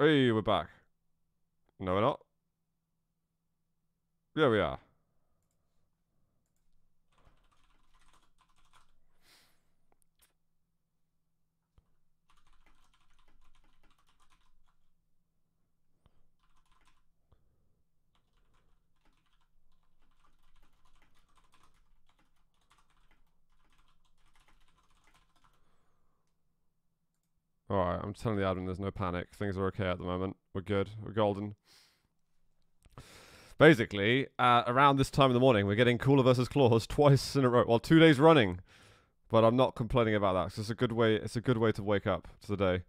Hey, we're back. No, we're not. Yeah, we are. Alright, I'm telling the admin there's no panic. Things are okay at the moment. We're good. We're golden. Basically, around this time in the morning, we're getting Cooler versus Clawz twice in a row. Well, 2 days running. But I'm not complaining about that, because it's a good way. It's a good way to wake up to the day.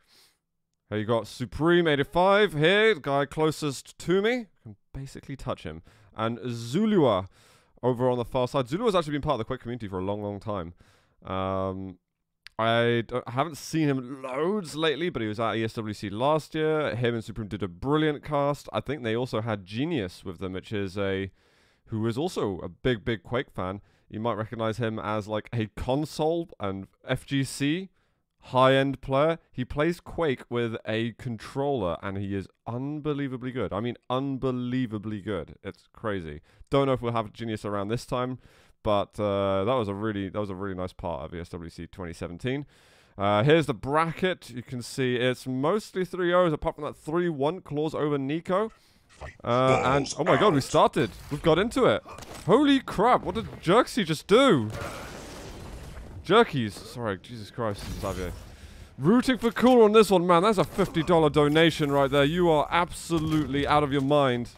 Here you got Supreme 85 here, the guy closest to me. Can basically touch him. And Zulua over on the far side. Zulua's actually been part of the Quake community for a long, long time. I haven't seen him loads lately, but he was at ESWC last year. Him and Supreme did a brilliant cast. I think they also had Genius with them, which is who is also a big, big Quake fan. You might recognize him as like a console and FGC high-end player. He plays Quake with a controller, and he is unbelievably good. I mean, unbelievably good. It's crazy. Don't know if we'll have Genius around this time. But that was a really nice part of ESWC 2017. Here's the bracket. You can see it's mostly 3-0s, apart from that 3-1 Clawz over Nico. And oh my god, we started. We've got into it. Holy crap! What did Jerksy just do? Jerkies. Sorry, Jesus Christ, Xavier. Rooting for Cooler on this one, man. That's a $50 donation right there. You are absolutely out of your mind.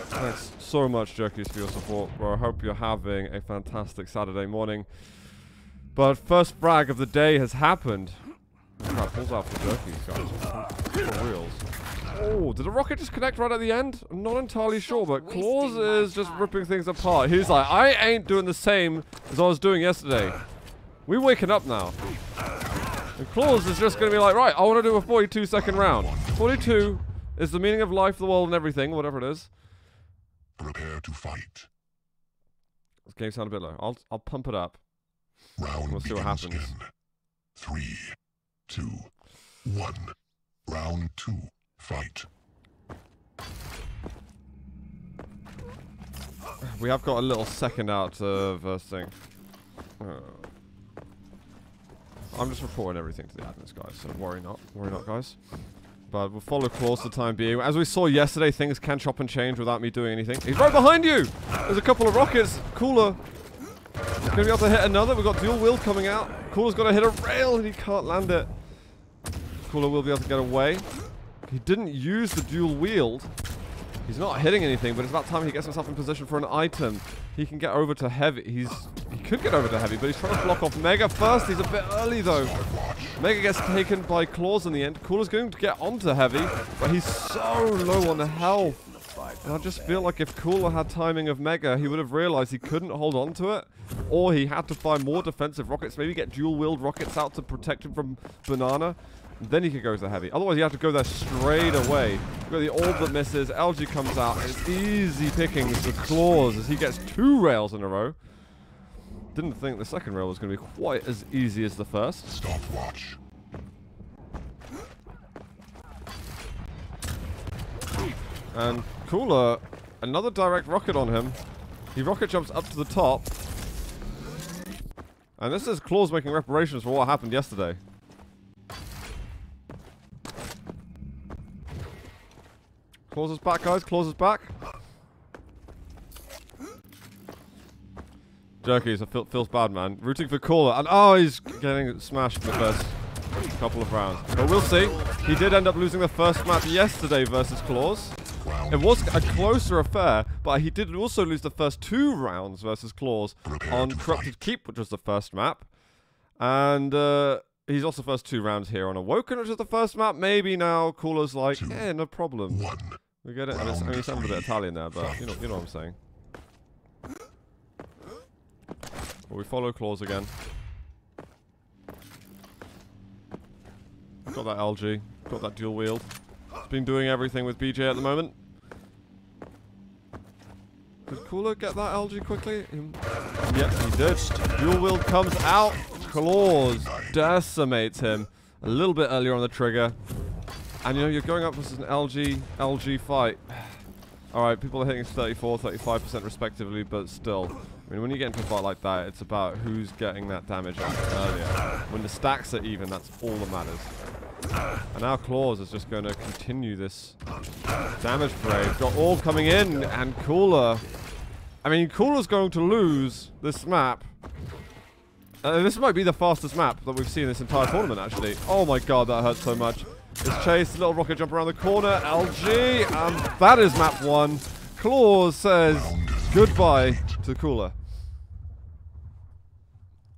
Thanks so much, Jerkies, for your support, bro. I hope you're having a fantastic Saturday morning. But first frag of the day has happened. Oh, pulls out for Jerkies, guys. For reals. Oh, did the rocket just connect right at the end? I'm not entirely sure, but Clawz is just ripping things apart. He's like, I ain't doing the same as I was doing yesterday. We're waking up now. And Clawz is just going to be like, right, I want to do a 42-second round. 42 is the meaning of life, the world, and everything, whatever it is. Prepare to fight. This game sounds a bit low. I'll pump it up. Round we'll see what happens. In 3, 2, 1. Round 2. Fight. We have got a little second out of thing. I'm just reporting everything to the admins, guys. So worry not, guys. But we'll follow Clawz for the time being. As we saw yesterday, things can chop and change without me doing anything. He's right behind you! There's a couple of rockets. Cooler. He's going to be able to hit another. We've got dual wield coming out. Cooler's got to hit a rail and he can't land it. Cooler will be able to get away. He didn't use the dual wield. He's not hitting anything, but it's about time he gets himself in position for an item. He can get over to heavy. He could get over to heavy, but he's trying to block off Mega first. He's a bit early, though. Mega gets taken by Clawz in the end. Cooler's going to get onto heavy, but he's so low on health. And I just feel like if Cooler had timing of Mega, he would have realized he couldn't hold on to it, or he had to find more defensive rockets, maybe get dual-wield rockets out to protect him from Banana. Then he could go to the heavy. Otherwise, you have to go there straight away. You've got the orb that misses. LG comes out. And it's easy pickings for Clawz as he gets 2 rails in a row. Didn't think the second rail was going to be quite as easy as the first. Stopwatch. And Cooler, another direct rocket on him. He rocket jumps up to the top. And this is Clawz making reparations for what happened yesterday. Clawz is back, guys. Clawz is back. Jerkies, it feels bad, man. Rooting for Cooler. And oh, he's getting smashed in the first couple of rounds. But we'll see. He did end up losing the first match yesterday versus Clawz. It was a closer affair, but he did also lose the first 2 rounds versus Clawz on Corrupted Keep, which was the first map. And he's also first 2 rounds here on Awoken, which is the first map. Maybe now Cooler's like, yeah, no problem. We get it. I mean, it sounded a bit Italian there, but you know what I'm saying. Well, we follow Clawz again. Got that LG. Got that dual wield. He's been doing everything with BJ at the moment. Did Cooler get that LG quickly? Yep, he did. Dual wield comes out. Clawz decimates him a little bit earlier on the trigger. And you know, you're going up versus an LG fight. Alright, people are hitting 34, 35% respectively, but still. I mean, when you get into a fight like that, it's about who's getting that damage earlier. When the stacks are even, that's all that matters. And now Clawz is just going to continue this damage parade. Got Orb coming in, and Cooler. I mean, Cooler's going to lose this map. This might be the fastest map that we've seen this entire tournament, actually. Oh my god, that hurts so much. This chase, little rocket jump around the corner, LG, and that is map 1. Clawz says goodbye to Cooler.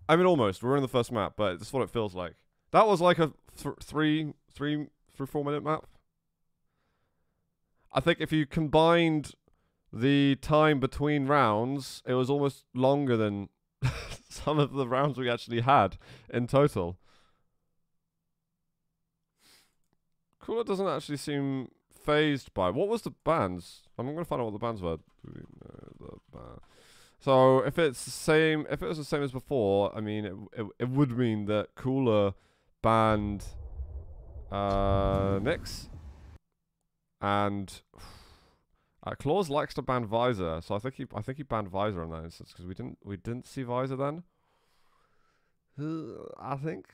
I mean, almost. We're in the first map, but that's what it feels like. That was like a 3 through 4 minute map. I think if you combined the time between rounds, it was almost longer than some of the rounds we actually had in total. Cooler doesn't actually seem phased by... What was the bans? I'm going to find out what the bans were. So if it's the same, if it was the same as before, I mean, it would mean that Cooler banned Nyx, and Clawz likes to ban Visor, so I think he banned Visor in that instance because we didn't see Visor then. I think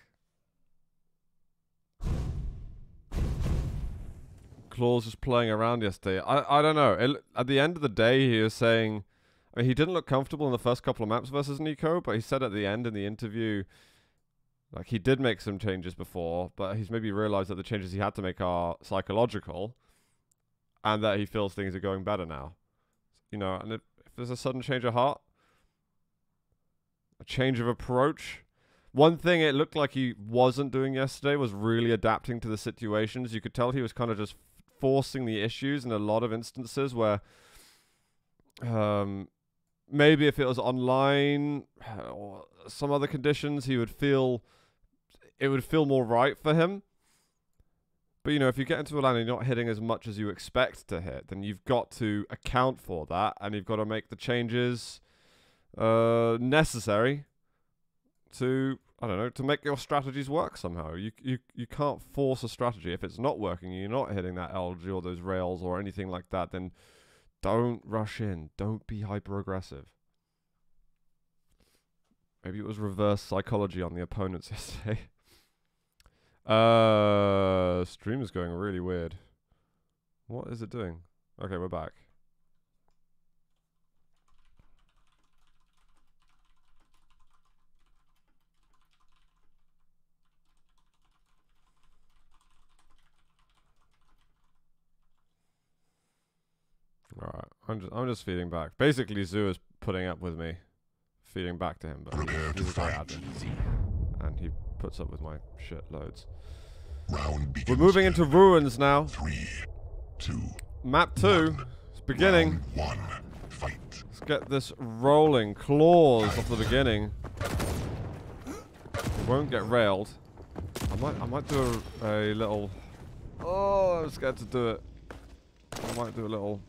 Clawz was playing around yesterday. I don't know. At the end of the day, he was saying, I mean, he didn't look comfortable in the first couple of maps versus Nico, but he said at the end in the interview, like, he did make some changes before, but he's maybe realized that the changes he had to make are psychological, and that he feels things are going better now. You know, and if there's a sudden change of heart, a change of approach. One thing it looked like he wasn't doing yesterday was really adapting to the situations. You could tell he was kind of just forcing the issues in a lot of instances where maybe if it was online or some other conditions, it would feel more right for him. But, you know, if you get into a lane and you're not hitting as much as you expect to hit, then you've got to account for that, and you've got to make the changes necessary to, I don't know, to make your strategies work somehow. You can't force a strategy. If it's not working and you're not hitting that LG or those rails or anything like that, then don't rush in. Don't be hyper-aggressive. Maybe it was reverse psychology on the opponents yesterday. Stream is going really weird. What is it doing? Okay, we're back. Alright, I'm just feeding back. Basically, Zoo is putting up with me, feeding back to him, but he's a great admin, and he puts up with my shit loads. We're moving into Ruins now. 3, 2, Map 2 is beginning. round 1, fight. Let's get this rolling. Clawz off the beginning. It won't get railed. I might do a little. Oh, I'm scared to do it. I might do a little.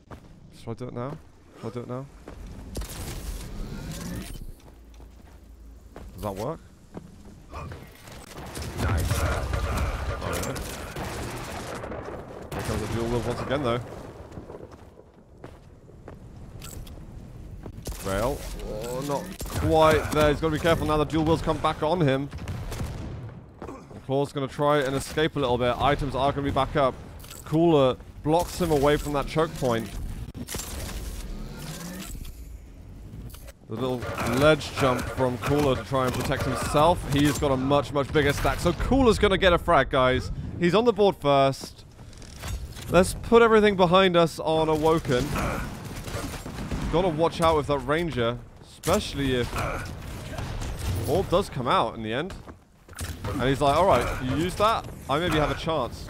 Should I do it now? Should I do it now? Does that work? Nice. Oh, yeah. Here comes the dual wield once again, though. Rail. Oh, not quite there. He's got to be careful now. The dual wheels come back on him. Claw's going to try and escape a little bit. Items are going to be back up. Cooler blocks him away from that choke point. The little ledge jump from Cooler to try and protect himself. He's got a much, much bigger stack. So Cooler's going to get a frag, guys. He's on the board first. Let's put everything behind us on Awoken. Got to watch out with that Ranger, especially if Orb does come out in the end. And he's like, alright, you use that? I maybe have a chance.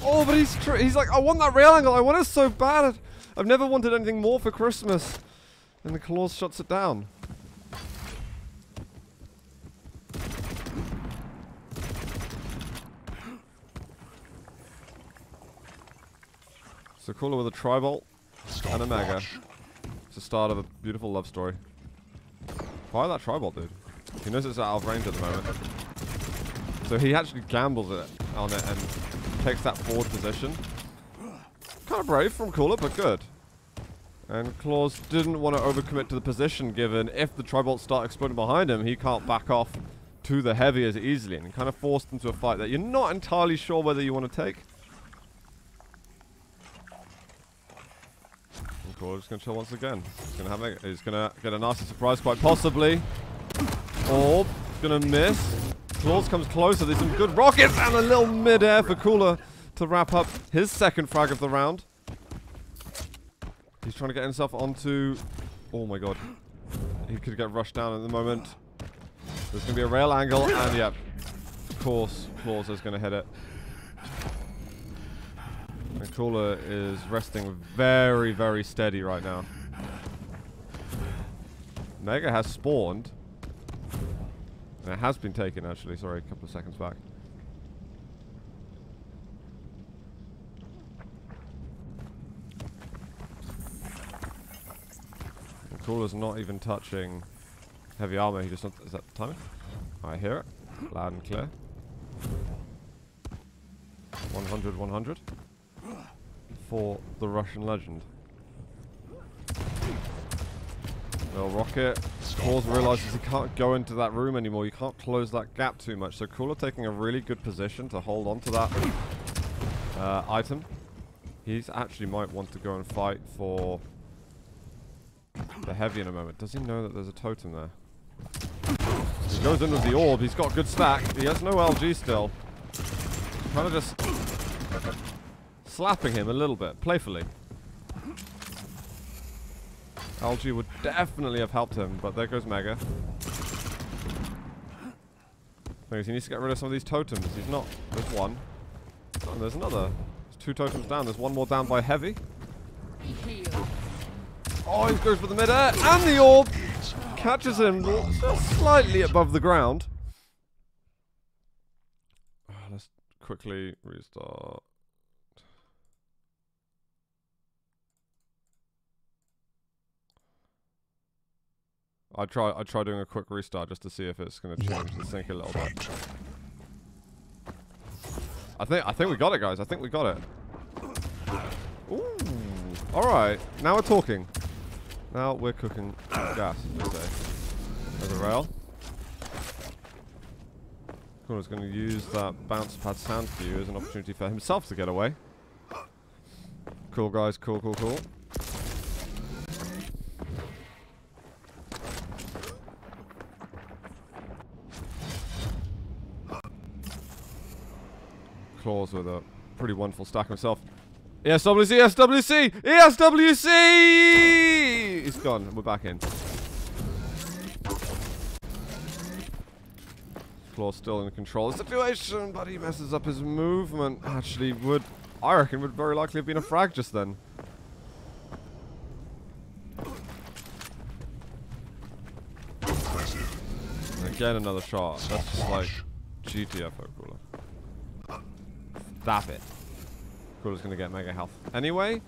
Oh, but he's like, I want that rail angle. I want it so bad. I've never wanted anything more for Christmas. And the Clawz shuts it down. So Cooler with a Tri-Bolt and a Mega. It's the start of a beautiful love story. Fire that Tri-Bolt, dude. He knows it's out of range at the moment. So he actually gambles it on it and takes that forward position. Kind of brave from Cooler, but good. And Clawz didn't want to overcommit to the position, given if the Tribolts start exploding behind him, he can't back off to the heavy as easily, and he kind of forced into a fight that you're not entirely sure whether you want to take. And Cooler's going to chill once again. He's going to get a nasty surprise, quite possibly. Orb going to miss. Clawz comes closer. There's some good rockets and a little mid-air for Cooler to wrap up his second frag of the round. He's trying to get himself onto... Oh my god. He could get rushed down at the moment. There's going to be a rail angle, and yeah, of course, Clawz is going to hit it. And Cooler is resting very, very steady right now. Mega has spawned. And it has been taken, actually. Sorry, a couple of seconds back. And Cooler's not even touching heavy armor. He just not, is that timing? I hear it. Loud and clear. 100, 100. For the Russian legend. Little rocket. Clawz realizes he can't go into that room anymore. You can't close that gap too much. So Cooler taking a really good position to hold on to that item. He actually might want to go and fight for the heavy in a moment. Does he know that there's a totem there? He goes in with the orb. He's got good stack. He has no LG still. Kind of just slapping him a little bit, playfully. LG would definitely have helped him, but there goes Mega. He needs to get rid of some of these totems. He's not. There's one. Oh, and there's another. There's 2 totems down. There's one more down by heavy. Oh, he goes for the mid-air, and the orb catches him just slightly above the ground. Let's quickly restart. I try doing a quick restart just to see if it's going to change the sync a little bit. I think we got it, guys. I think we got it. Ooh. All right. Now we're talking. Now we're cooking gas, as they say. There's a rail. Cooler's going to use that bounce pad sound cue as an opportunity for himself to get away. Cool, guys. Cool, cool, cool. Clawz with a pretty wonderful stack himself. ESWC! ESWC! ESWC! He's gone. We're back in. Clawz still in control of the situation, but he messes up his movement. Actually, I reckon would very likely have been a frag just then. And again, another shot. That's just like GTFO Cooler. Stop it. Cooler's gonna get mega health. Anyway,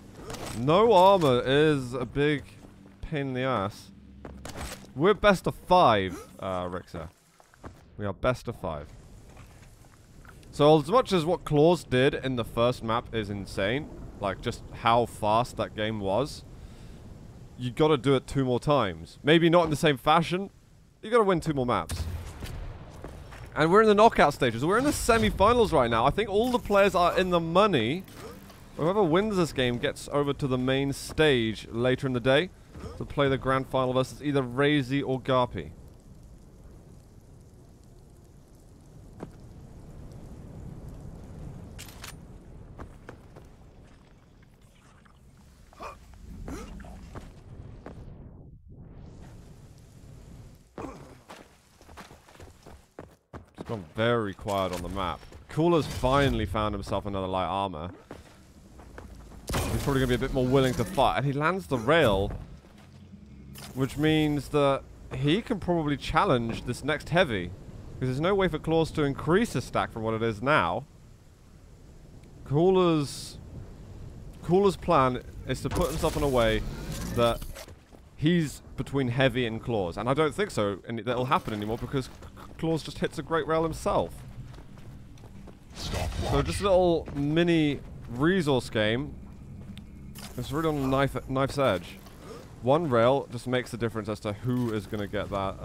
no armor is a big pain in the ass. We're best of 5, Rixer. We are best of 5. So as much as what Clawz did in the first map is insane, like just how fast that game was, you gotta do it 2 more times. Maybe not in the same fashion. You gotta win 2 more maps. And we're in the knockout stages. We're in the semi-finals right now. I think all the players are in the money. Whoever wins this game gets over to the main stage later in the day to play the grand final versus either Razy or Garpy. Gone very quiet on the map. Cooler's finally found himself another light armor. He's probably going to be a bit more willing to fight. And he lands the rail, which means that he can probably challenge this next heavy. Because there's no way for Clawz to increase his stack from what it is now. Cooler's plan is to put himself in a way that he's between heavy and Clawz. And I don't think so, and that'll happen anymore because Clawz just hits a great rail himself. Stop So just a little mini resource game. It's really on the knife's edge. One rail just makes the difference as to who is going to get that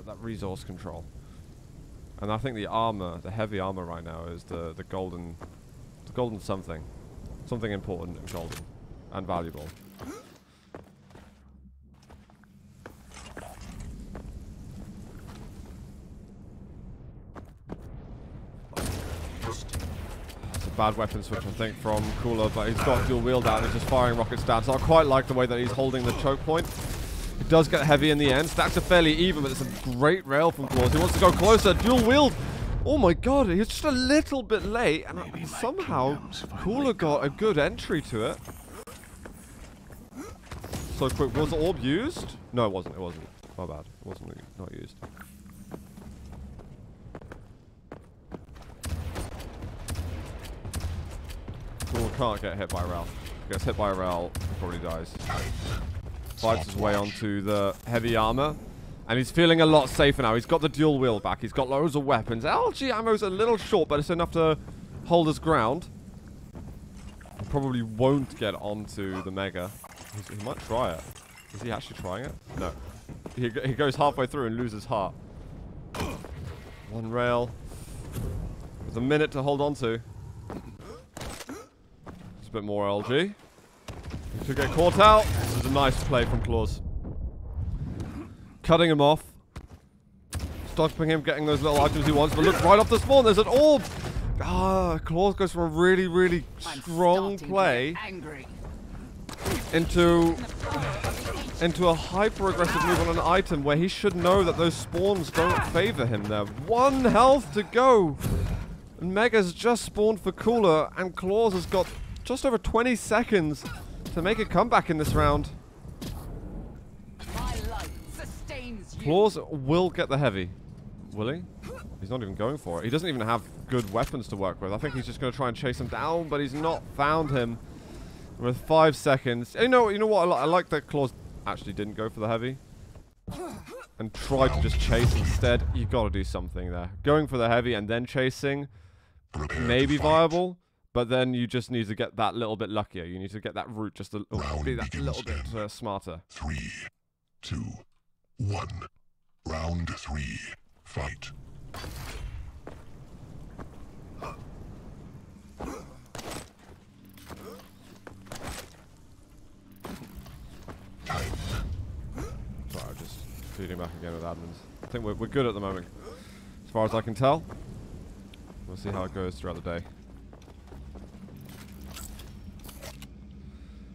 that resource control. And I think the armor, the heavy armor right now, is the golden something important and golden and valuable. Bad weapon switch, I think, from Cooler, but he's got dual wield out and he's just firing rockets down. So I quite like the way that he's holding the choke point. It does get heavy in the end. Stacks are fairly even, but it's a great rail from Clawz. He wants to go closer. Dual wield. Oh my god, he's just a little bit late, and somehow Cooler got a good entry to it. So quick, was the orb used? No, it wasn't. It wasn't. My bad. It wasn't not used. Cooler can't get hit by a rail. Gets hit by a rail, probably dies. Fights his way onto the heavy armor. And he's feeling a lot safer now. He's got the dual wield back. He's got loads of weapons. LG ammo's a little short, but it's enough to hold his ground. He probably won't get onto the Mega. He might try it. Is he actually trying it? No. He goes halfway through and loses heart. One rail. There's a minute to hold on to. Just a bit more LG. He could get caught out. This is a nice play from Clawz. Cutting him off. Stopping him, getting those little items he wants. But look, right off the spawn, there's an orb. Ah, Clawz goes from a really, really strong play into a hyper-aggressive move on an item where he should know that those spawns don't favor him there. 1 health to go. And Mega's just spawned for Cooler, and Clawz has got just over 20 seconds to make a comeback in this round. Clawz will get the heavy. Will he? He's not even going for it. He doesn't even have good weapons to work with. I think he's just going to try and chase him down, but he's not found him. With 5 seconds. You know what? I like that Clawz actually didn't go for the heavy. And tried to just chase instead. You've got to do something there. Going for the heavy and then chasing may be viable. But then you just need to get that little bit luckier. You need to get that route just to be that little bit smarter. 3, 2, 1. Round 3. Fight. Time. Sorry, I'm just feeding back again with admins. I think we're good at the moment. As far as I can tell. We'll see how it goes throughout the day.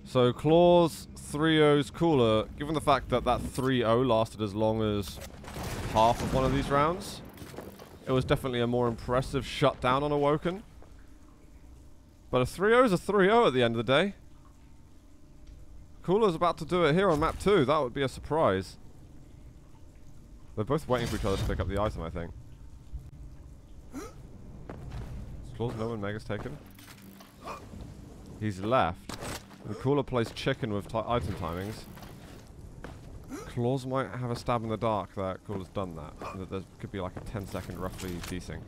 So Clawz 3-0's Cooler. Given the fact that that 3-0 lasted as long as half of one of these rounds, it was definitely a more impressive shutdown on Awoken. But a 3-0 is a 3-0 at the end of the day. Cooler's about to do it here on map 2. That would be a surprise. They're both waiting for each other to pick up the item, I think. Does Clawz know when Mega's taken? He's left. And Cooler plays chicken with item timings. Clawz might have a stab in the dark that Cooler's done that. There could be like a 10-second roughly desync.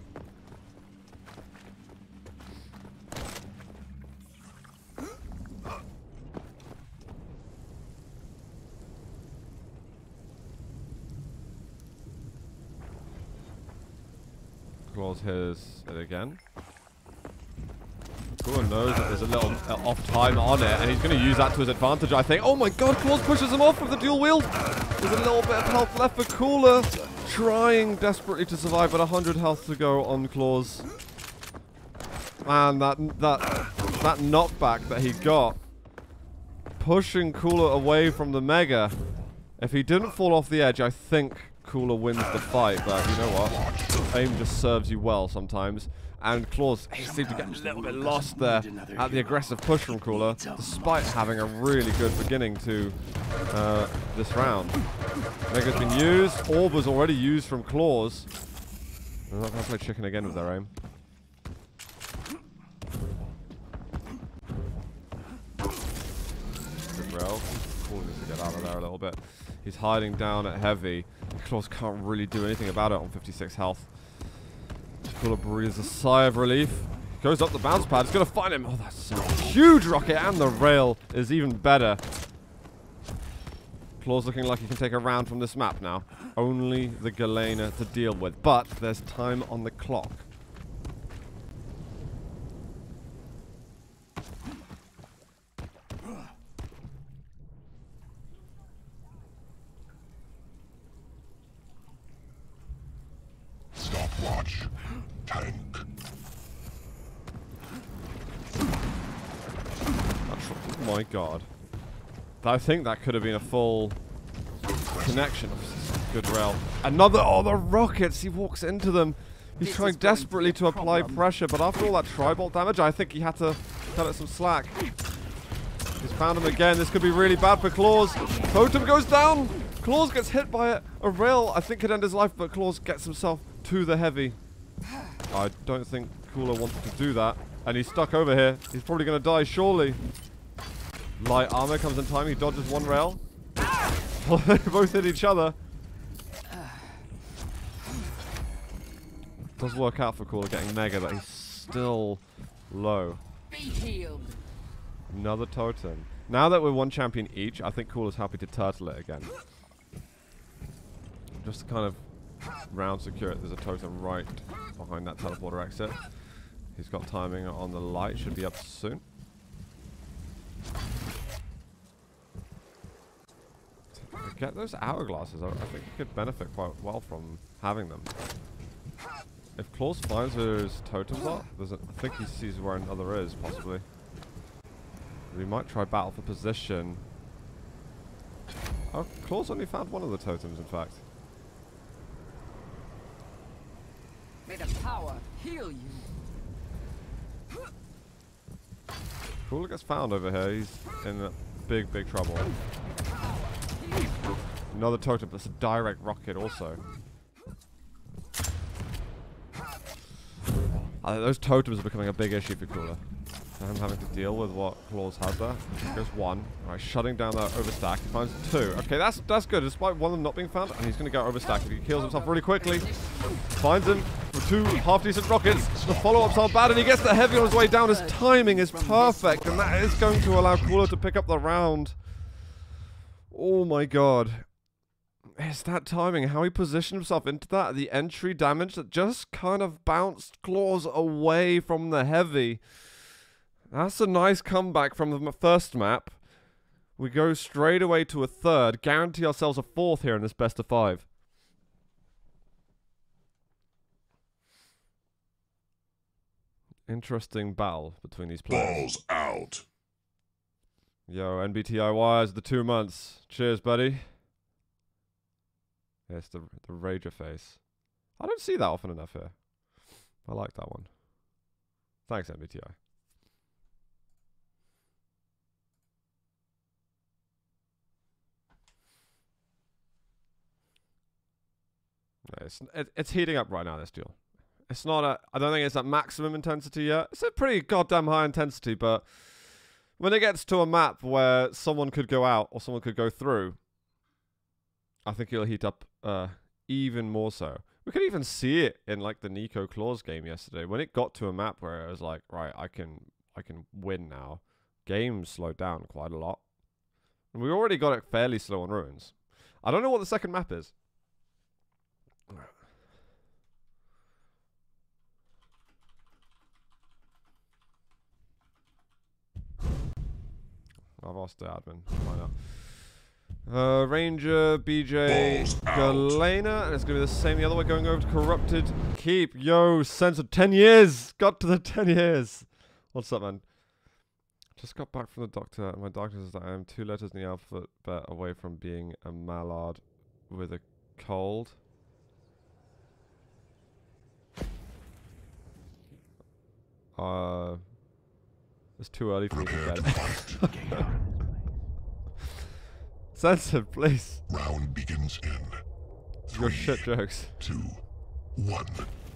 Clawz hears it again. Cooler knows that there's a little off time on it, and he's going to use that to his advantage, I think. Oh my god, Clawz pushes him off with the dual wield. There's a little bit of health left for Cooler, trying desperately to survive, but 100 health to go on Clawz. Man, that knockback that he got, pushing Cooler away from the Mega. If he didn't fall off the edge, I think Cooler wins the fight, but you know what? Aim just serves you well sometimes. And Clawz seemed to get a little bit lost there at the aggressive push from Cooler, despite having a really good beginning to this round. Mega's been used. Orb was already used from Clawz. They're not going to play chicken again with their aim. Good rail. Cooler needs to get out of there a little bit. He's hiding down at heavy. Clawz can't really do anything about it on 56 health. Cooler breathes a sigh of relief. Goes up the bounce pad. It's going to find him. Oh, that's a huge rocket. And the rail is even better. Clawz looking like he can take a round from this map now. Only the Galena to deal with. But there's time on the clock. Stopwatch. Tank. Oh my god. I think that could have been a full connection. Good rail. Another. Oh, the rockets. He walks into them. He's trying desperately to apply pressure, but after all that tri-bolt damage, I think he had to cut it some slack. He's found him again. This could be really bad for Clawz. Totem goes down. Clawz gets hit by it. A rail, I think, could end his life, but Clawz gets himself to the heavy. I don't think Cooler wanted to do that. And he's stuck over here. He's probably going to die, surely. Light armor comes in time. He dodges one rail. They both hit each other. Does work out for Cooler getting mega, but he's still low. Another totem. Now that we're one champion each, I think Cooler's happy to turtle it again. Just to kind of round secure it. There's a totem right behind that teleporter exit. He's got timing on the light. Should be up soon. Get those hourglasses. I think he could benefit quite well from having them. If Clawz finds where his totems are, I think he sees where another is, possibly. We might try battle for position. Oh, Clawz only found one of the totems, in fact. May the power heal you. Cooler gets found over here. He's in big, big trouble. Another totem. That's a direct rocket also. Those totems are becoming a big issue for Cooler. I'm having to deal with what Clawz has there. There's one. Alright, shutting down that overstack. He finds two. Okay, that's good. Despite one of them not being found, and he's going to go overstack. If he kills himself really quickly, finds him for two half-decent rockets. The follow-ups aren't bad, and he gets the heavy on his way down. His timing is perfect, and that is going to allow Cooler to pick up the round. Oh my god. It's that timing. How he positioned himself into that. The entry damage that just kind of bounced Clawz away from the heavy. That's a nice comeback from the first map. We go straight away to a third. Guarantee ourselves a fourth here in this best of 5. Interesting battle between these players. Balls out. Yo, NBTI wires, the 2 months. Cheers, buddy. Yes, the Rager face. I don't see that often enough here. I like that one. Thanks, NBTI. It's heating up right now, this duel. It's not I don't think it's at maximum intensity yet. It's a pretty goddamn high intensity, but when it gets to a map where someone could go out or someone could go through, I think it'll heat up even more so. We could even see it in like the Nico Clawz game yesterday. When it got to a map where it was like, right, I can win now. Game slowed down quite a lot. And we already got it fairly slow on Ruins. I don't know what the second map is. I've asked the admin. Why not? Ranger, BJ, Galena, and it's going to be the same the other way, going over to Corrupted Keep. Yo, censored 10 years! Got to the 10 years! What's up, man? Just got back from the doctor, and my doctor says that I am 2 letters in the alphabet away from being a mallard with a cold. It's too early for me to bed. Censored, please. Round begins in. Your shit jokes. 2, 1.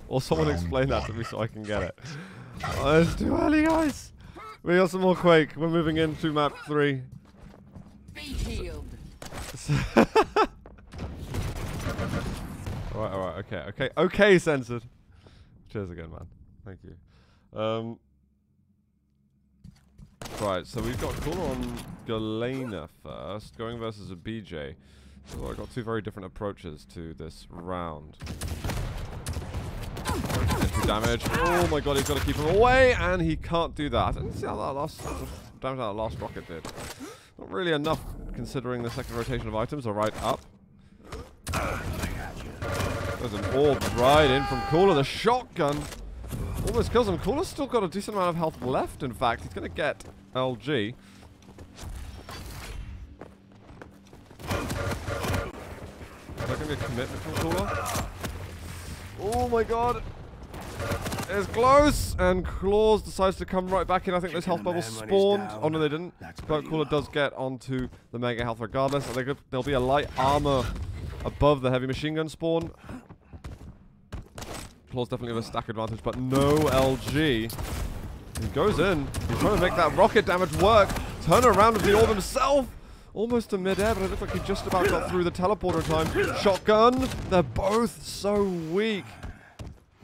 Or someone Round explain that to one. me so I can get it. Oh, it's too early, guys. We got some more Quake. We're moving into map 3. Be healed. Alright, okay, censored. Cheers again, man. Thank you. Right, so we've got Cooler on Galena first, going versus a BJ. So I've got two very different approaches to this round. Entry damage. Oh my god, he's got to keep him away, and he can't do that. I didn't see how that last rocket did. Not really enough, considering the second rotation of items are right up. There's an orb right in from Cooler. The shotgun almost kills him. Cooler's still got a decent amount of health left, in fact. He's going to get LG. Is that going to be a commitment from Cooler? Oh my god. It's close, and Clawz decides to come right back in. I think those health bubbles spawned. Oh no, they didn't. But Cooler does get onto the mega health regardless. I think there'll be a light armor above the heavy machine gun spawn. Clawz definitely have a stack advantage, but no LG. He goes in. He's trying to make that rocket damage work. Turn around with the orb himself. Almost to mid-air, but it looks like he just about got through the teleporter time. Shotgun. They're both so weak.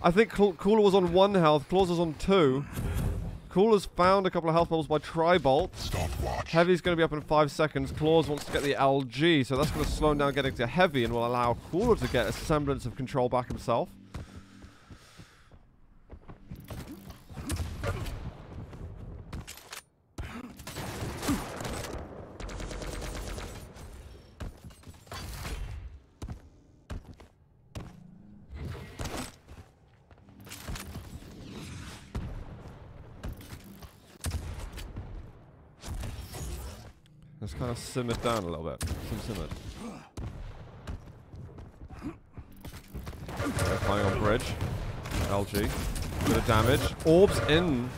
I think Cooler was on 1 health. Clawz was on 2. Cooler's found a couple of health bubbles by Tri-Bolt. Heavy's going to be up in 5 seconds. Clawz wants to get the LG, so that's going to slow him down getting to Heavy and will allow Cooler to get a semblance of control back himself. It's kind of simmered down a little bit. Simmered. Flying on bridge. LG. Bit of damage. Orbs in.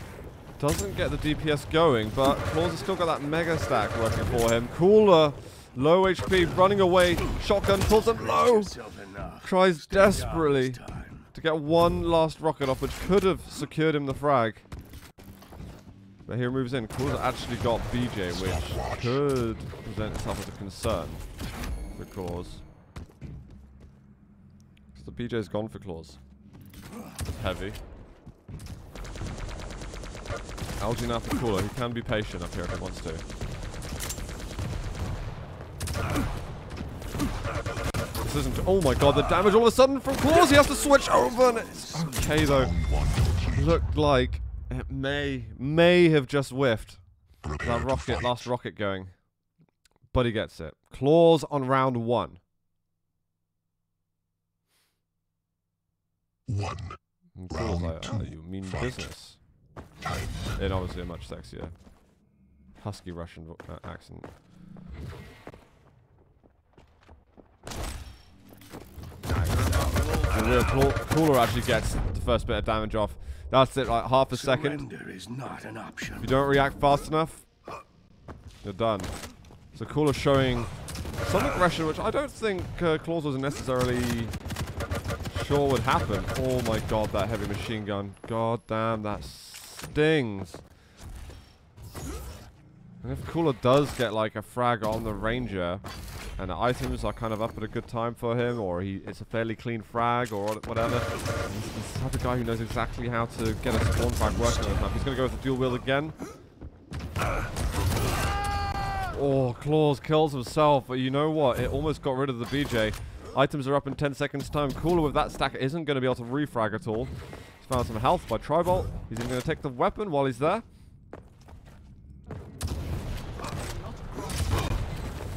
Doesn't get the DPS going, but Clawz has still got that mega stack working for him. Cooler. Low HP. Running away. Shotgun pulls him low. Tries desperately to get one last rocket off, which could have secured him the frag. But here moves in. Clawz actually got BJ, which could present itself as a concern for Clawz. Because the BJ's gone for Clawz. Heavy. LG now for Cooler. He can be patient up here if he wants to. This isn't... Oh my god, the damage all of a sudden from Clawz! He has to switch over, and it's okay though. Looked like it may have just whiffed that rocket, last rocket going. But he gets it. Clawz on round 1. And Clawz like, oh, you mean business. In obviously a much sexier husky Russian accent. Cooler actually gets the first bit of damage off. That's it, like half a second. Is not an option. If you don't react fast enough, you're done. So Cooler showing some aggression, which I don't think Clawz was necessarily sure would happen. Oh my god, that heavy machine gun. God damn, that stings. And if Cooler does get like a frag on the Ranger, and the items are kind of up at a good time for him, or it's a fairly clean frag, or whatever. He's the type of guy who knows exactly how to get a spawn frag working on him. He's going to go with the dual wield again. Oh, Clawz kills himself, but you know what? It almost got rid of the BJ. Items are up in 10 seconds time. Cooler with that stack isn't going to be able to refrag at all. He's found some health by Tri-Bolt. He's even going to take the weapon while he's there.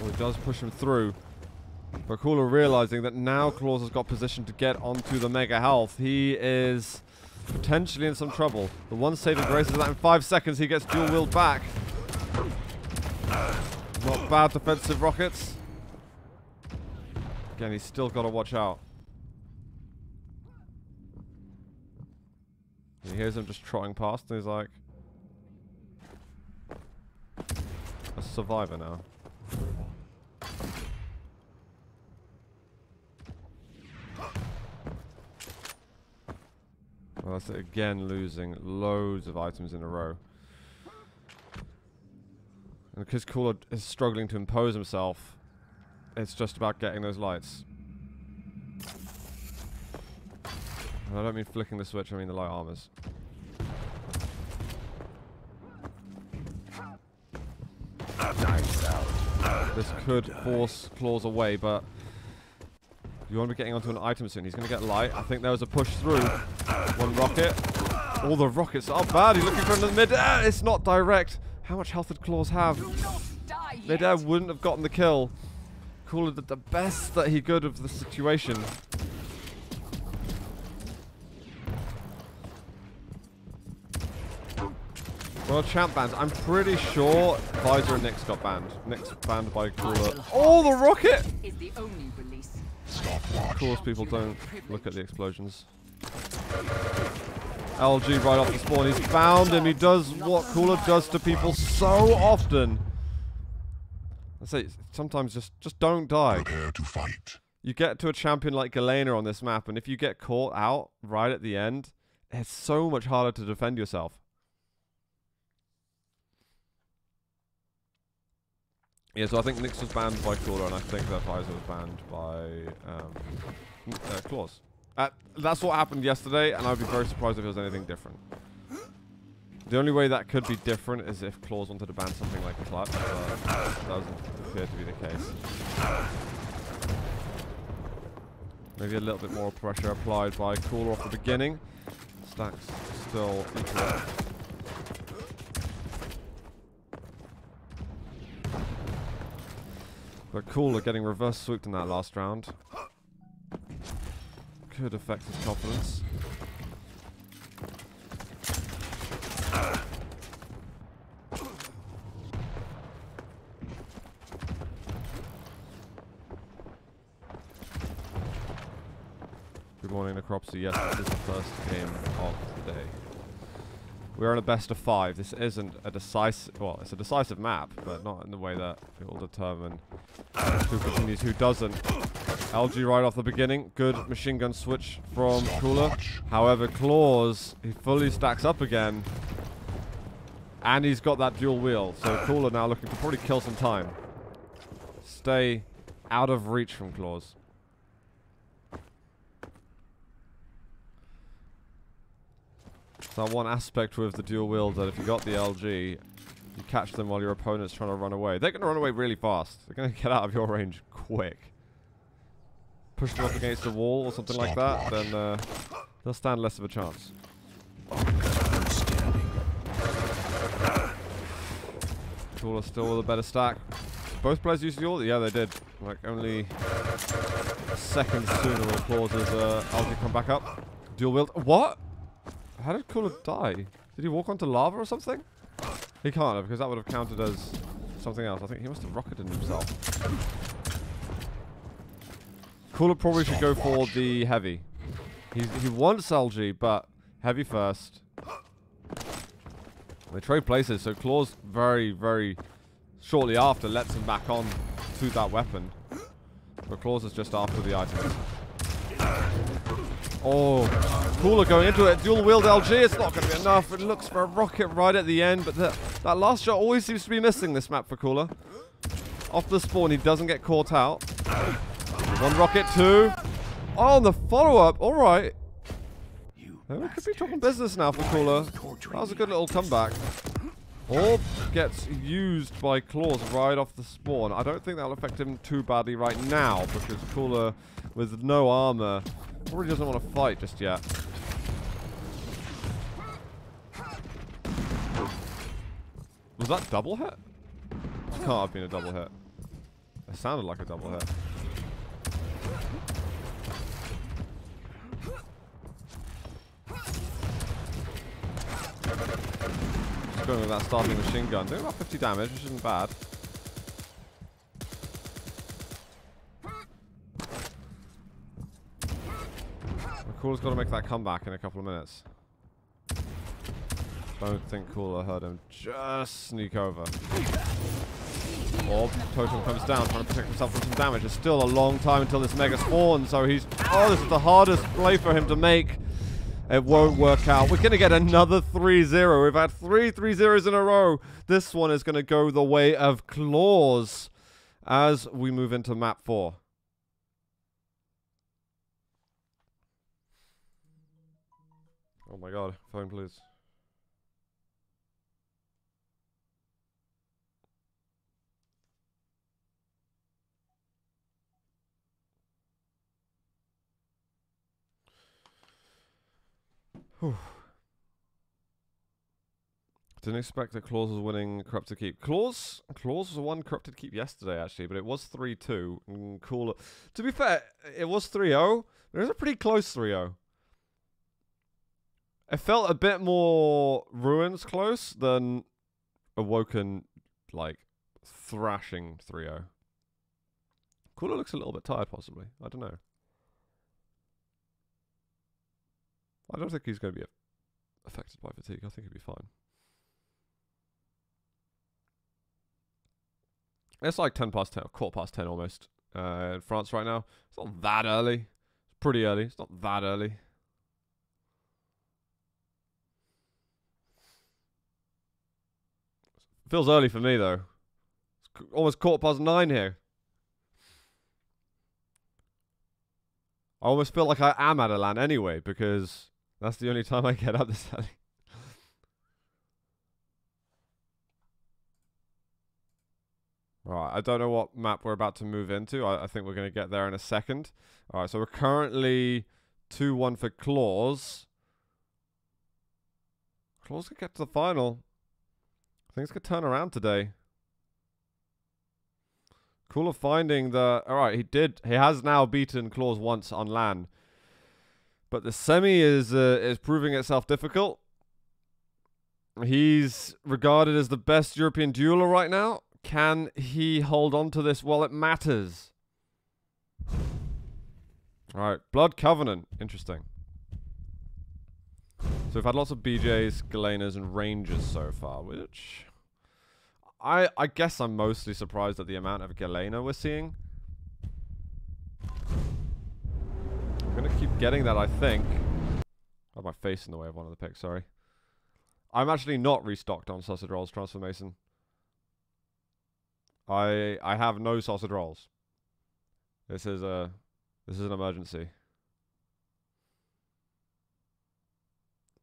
He does push him through, but Cooler realizing that now Clawz has got position to get onto the mega health. He is potentially in some trouble. The one saving grace is that in 5 seconds he gets dual wield back. Not bad defensive rockets. Again, he's still got to watch out. He hears him just trotting past and he's like, a survivor now. Well, that's it again, losing loads of items in a row. And because Cooler is struggling to impose himself, it's just about getting those lights. And I don't mean flicking the switch, I mean the light armors. This could force Clawz away, but you want to be getting onto an item soon. He's going to get light. I think there was a push through. One rocket. All the rockets are bad. He's looking for the mid-air. It's not direct. How much health did Clawz have? Mid-air wouldn't have gotten the kill. Cooler did the best that he could of the situation. Well, champ bans. I'm pretty sure Visor and Nyx got banned. Nyx banned by Cooler. Oh, the rocket! Of course, people don't look at the explosions. LG right off the spawn. He's found him. He does what Cooler does to people so often. I say sometimes just don't die. Prepare to fight. You get to a champion like Galena on this map, and if you get caught out right at the end, it's so much harder to defend yourself. Yeah, so I think Nyx was banned by Cooler, and I think that Visor was banned by Clawz. That's what happened yesterday, and I'd be very surprised if it was anything different. The only way that could be different is if Clawz wanted to ban something like Clutch, but that doesn't appear to be the case. Maybe a little bit more pressure applied by Cooler off the beginning. Stacks still equal. But Cooler getting reverse swooped in that last round could affect his confidence. Good morning, Necropsy. Yes, this is the first game of the day. We're on a best of 5. This isn't a decisive... Well, it's a decisive map, but not in the way that it will determine who continues, who doesn't. LG right off the beginning. Good machine gun switch from Cooler. However, Clawz, he fully stacks up again. And he's got that dual wheel. So Cooler now looking to probably kill some time. Stay out of reach from Clawz. So one aspect with the dual wield that if you got the LG, you catch them while your opponent's trying to run away. They're going to run away really fast. They're going to get out of your range quick. Push them up against the wall or something like that, then they'll stand less of a chance. Cooler still with a better stack. Both players used the ult? Yeah, they did. Like only seconds sooner will Clawz's LG come back up. Dual wield. What? How did Cooler die? Did he walk onto lava or something? He can't have, because that would have counted as something else. I think he must have rocketed himself. Cooler probably should go for the heavy. He wants LG, but heavy first. They trade places, so Clawz very, very shortly after lets him back on to that weapon. But Clawz is just after the items. Oh, Cooler going into it. Dual wield LG. It's not going to be enough. It looks for a rocket right at the end, but that last shot always seems to be missing this map for Cooler. Off the spawn, he doesn't get caught out. One rocket, two. Oh, and the follow-up. All right. We could be talking business now for Cooler. That was a good little comeback. Orb gets used by Clawz right off the spawn. I don't think that'll affect him too badly right now, because Cooler, with no armor, probably doesn't want to fight just yet. Was that double hit? It can't have been a double hit. It sounded like a double hit. Just going with that starting machine gun. Doing about 50 damage, which isn't bad. Cooler's got to make that comeback in a couple of minutes. Don't think Cooler heard him just sneak over. Orb, Totem comes down, trying to protect himself from some damage. It's still a long time until this mega spawns, so he's... Oh, this is the hardest play for him to make. It won't work out. We're going to get another 3-0. We've had 3 3-0s in a row. This one is going to go the way of Clawz as we move into map 4. Oh my god, phone please. Whew. Didn't expect that Clawz was winning Corrupted Keep. Clawz was won Corrupted Keep yesterday, actually, but it was 3-2. Cooler. To be fair, it was 3-0. It was a pretty close 3-0. It felt a bit more Ruins close than Awoken, like, thrashing 3-0. Cooler looks a little bit tired, possibly. I don't know. I don't think he's going to be affected by fatigue. I think he'll be fine. It's like 10 past 10, or quarter past 10 almost, in France right now. It's not that early. It's pretty early. It's not that early. Feels early for me, though. It's almost quarter past 9 here. I almost feel like I am at a LAN anyway, because that's the only time I get up this early. Alright, I don't know what map we're about to move into. I think we're going to get there in a second. Alright, so we're currently 2-1 for Clawz. Clawz could get to the final. Things could turn around today. Cooler finding the... Alright, he has now beaten Clawz once on LAN. But the semi is proving itself difficult. He's regarded as the best European dueler right now. Can he hold on to this while it matters? Alright, Blood Covenant. Interesting. So we've had lots of BJs, Galenas, and Rangers so far, which... I guess I'm mostly surprised at the amount of Galena we're seeing. I'm going to keep getting that, I think. I have my face in the way of one of the picks, sorry. I'm actually not restocked on Sausage Rolls Transformation. I have no Sausage Rolls. This is an emergency.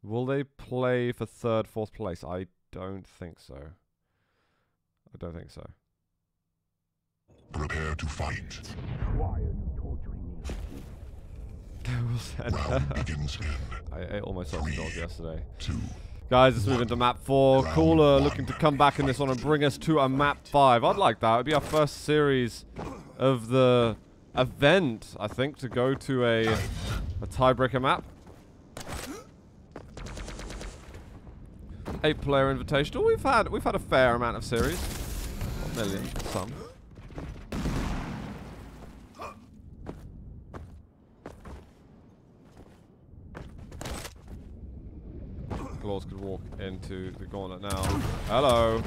Will they play for third, fourth place? I don't think so. I don't think so. Prepare to fight. Why are you torturing me? Round begins in I ate all my sausage rolls yesterday. 2. Guys, let's move into map 4. Cooler looking to come back in this one and bring us to a map 5. I'd like that. It'd be our first series of the event, I think, to go to a tiebreaker map. 8-player invitational. We've had a fair amount of series. Not a million, some. Clawz could walk into the gauntlet now. Hello.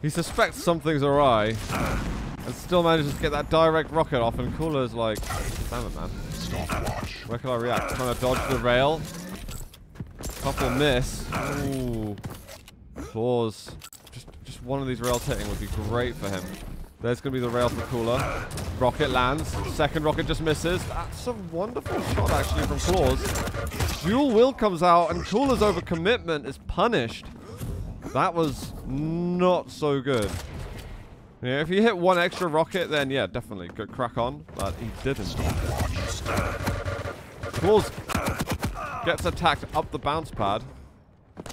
He suspects something's awry and still manages to get that direct rocket off, and Cooler's like, damn it, man. Where can I react? Trying to dodge the rail. Couple miss. Ooh. Clawz. Just one of these rails hitting would be great for him. There's going to be the rail for Cooler. Rocket lands. Second rocket just misses. That's a wonderful shot, actually, from Clawz. Dual Will comes out, and Cooler's overcommitment is punished. That was not so good. Yeah, if you hit one extra rocket, then yeah, definitely good crack on. But he didn't. Clawz gets attacked up the bounce pad.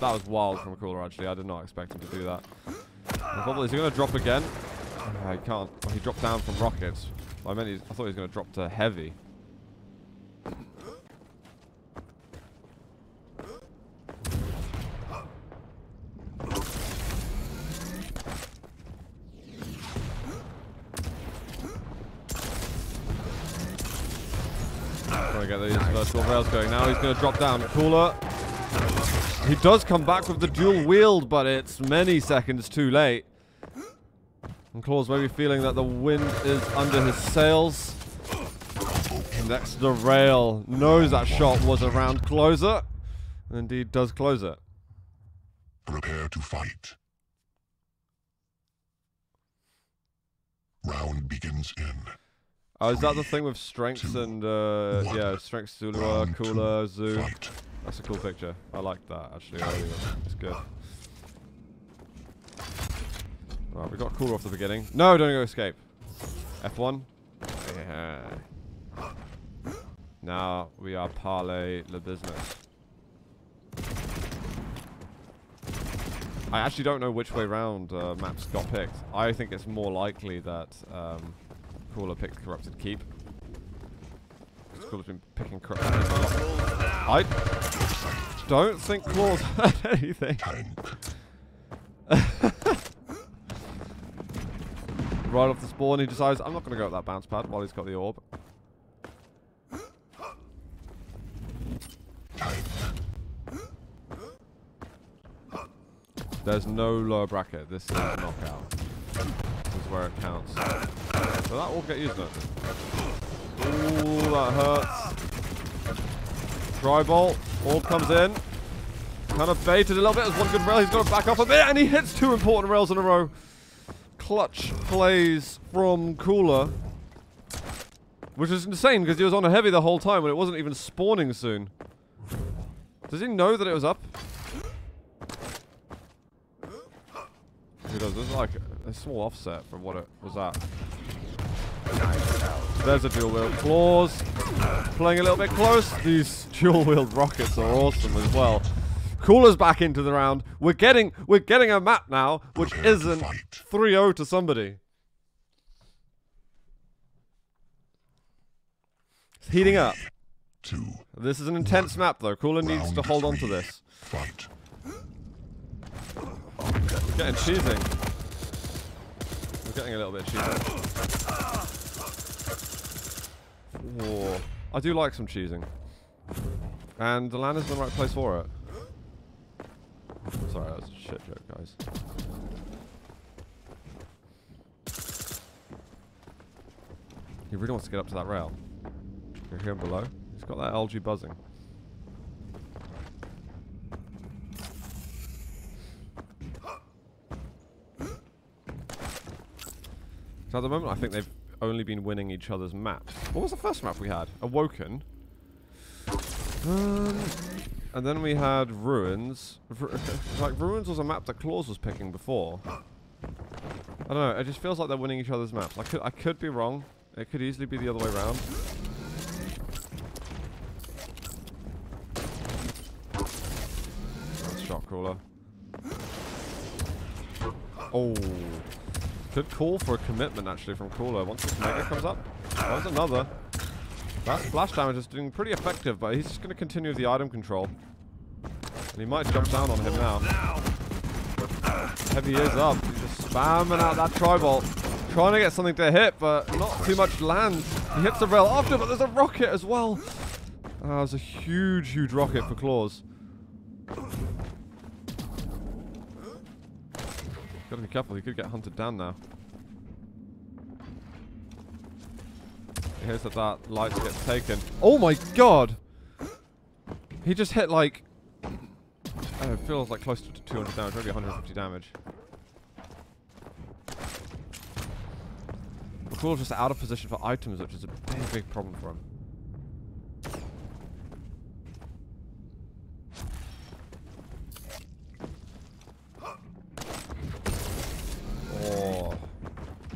That was wild from Cooler, actually. I did not expect him to do that. Is he going to drop again? He can't. Well, he dropped down from rockets. I thought he was going to drop to heavy. Trying to get these vertical rails going. Now he's going to drop down. Cooler. He does come back with the dual wield, but it's many seconds too late. And Clawz maybe feeling that the wind is under his sails. Next to the rail. Knows that shot was around closer. And indeed does close it. Prepare to fight. Round begins in. Oh, is that the thing with strengths and, yeah, strengths, Zulua, Cooler, Zoo? Fight. That's a cool picture. I like that, actually. It's good. Alright, we got Cooler off the beginning. No, don't go escape. F1. Yeah. Now we are parlay le business. I actually don't know which way round maps got picked. I think it's more likely that Cooler picked Corrupted Keep. Cooler's been picking Corrupted Keep a lot. I don't think Clawz had anything. Right off the spawn, he decides, I'm not going to go up that bounce pad while he's got the orb. There's no lower bracket. This is a knockout. This is where it counts. So that will get used, it. Ooh, that hurts. Tri-bolt. Orb comes in. Kind of baited a little bit. There's one good rail. He's got to back up a bit, and he hits 2 important rails in a row. Clutch plays from Cooler. Which is insane, because he was on a heavy the whole time when it wasn't even spawning soon. Does he know that it was up? He does. There's like a small offset from what it was at. There's a dual wield. Clawz playing a little bit close. These dual wield rockets are awesome as well. Cooler's back into the round. We're getting a map now, which isn't 3-0 to somebody. It's heating up. This is an intense map though. Cooler needs to hold on to this. Fight. We're getting cheesing. We're getting a little bit cheesing. Whoa. I do like some cheesing. And the land is in the right place for it. Sorry, that was a shit joke, guys. He really wants to get up to that rail. You hear him below? He's got that LG buzzing. So at the moment, I think they've only been winning each other's maps. What was the first map we had? Awoken. And then we had Ruins. Like, Ruins was a map that Clawz was picking before. I don't know, it just feels like they're winning each other's maps. I could be wrong. It could easily be the other way around. That's shot crawler. Oh. Could call for a commitment actually from Cooler once this mega comes up. That was another. That splash damage is doing pretty effective, but he's just going to continue with the item control. And he might jump down on him now. Heavy is up. He's just spamming out that tri-bolt. Trying to get something to hit, but not too much land. He hits the rail after, but there's a rocket as well. There's a huge, huge rocket for Clawz. Gotta be careful, he could get hunted down now. Here's that light gets taken. Oh my god! He just hit like... it feels like close to 200 damage, maybe 150 damage. McCall's just out of position for items, which is a big, big problem for him. Oh,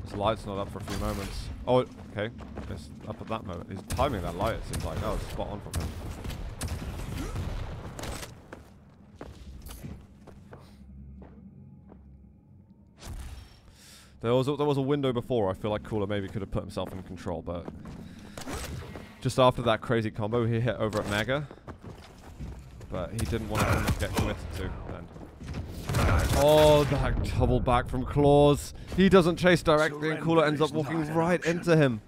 his light's not up for a few moments. Oh, okay. It's up at that moment. He's timing that light, it seems like. That was spot on from him. There was a window before. I feel like Cooler maybe could have put himself in control, but just after that crazy combo, he hit over at Mega, but he didn't want to get committed to then. Oh, that double back from Clawz. He doesn't chase directly, and Cooler ends up walking right into him.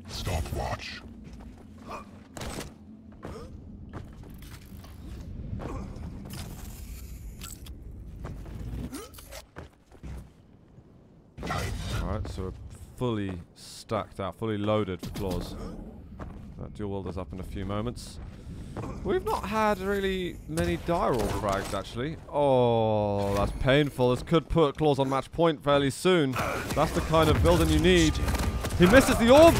Stopwatch. Alright, so we're fully stacked out, fully loaded for Clawz. That dual wield is up in a few moments. We've not had really many die roll frags, actually. Oh, that's painful. This could put Clawz on match point fairly soon. That's the kind of building you need. He misses the orb!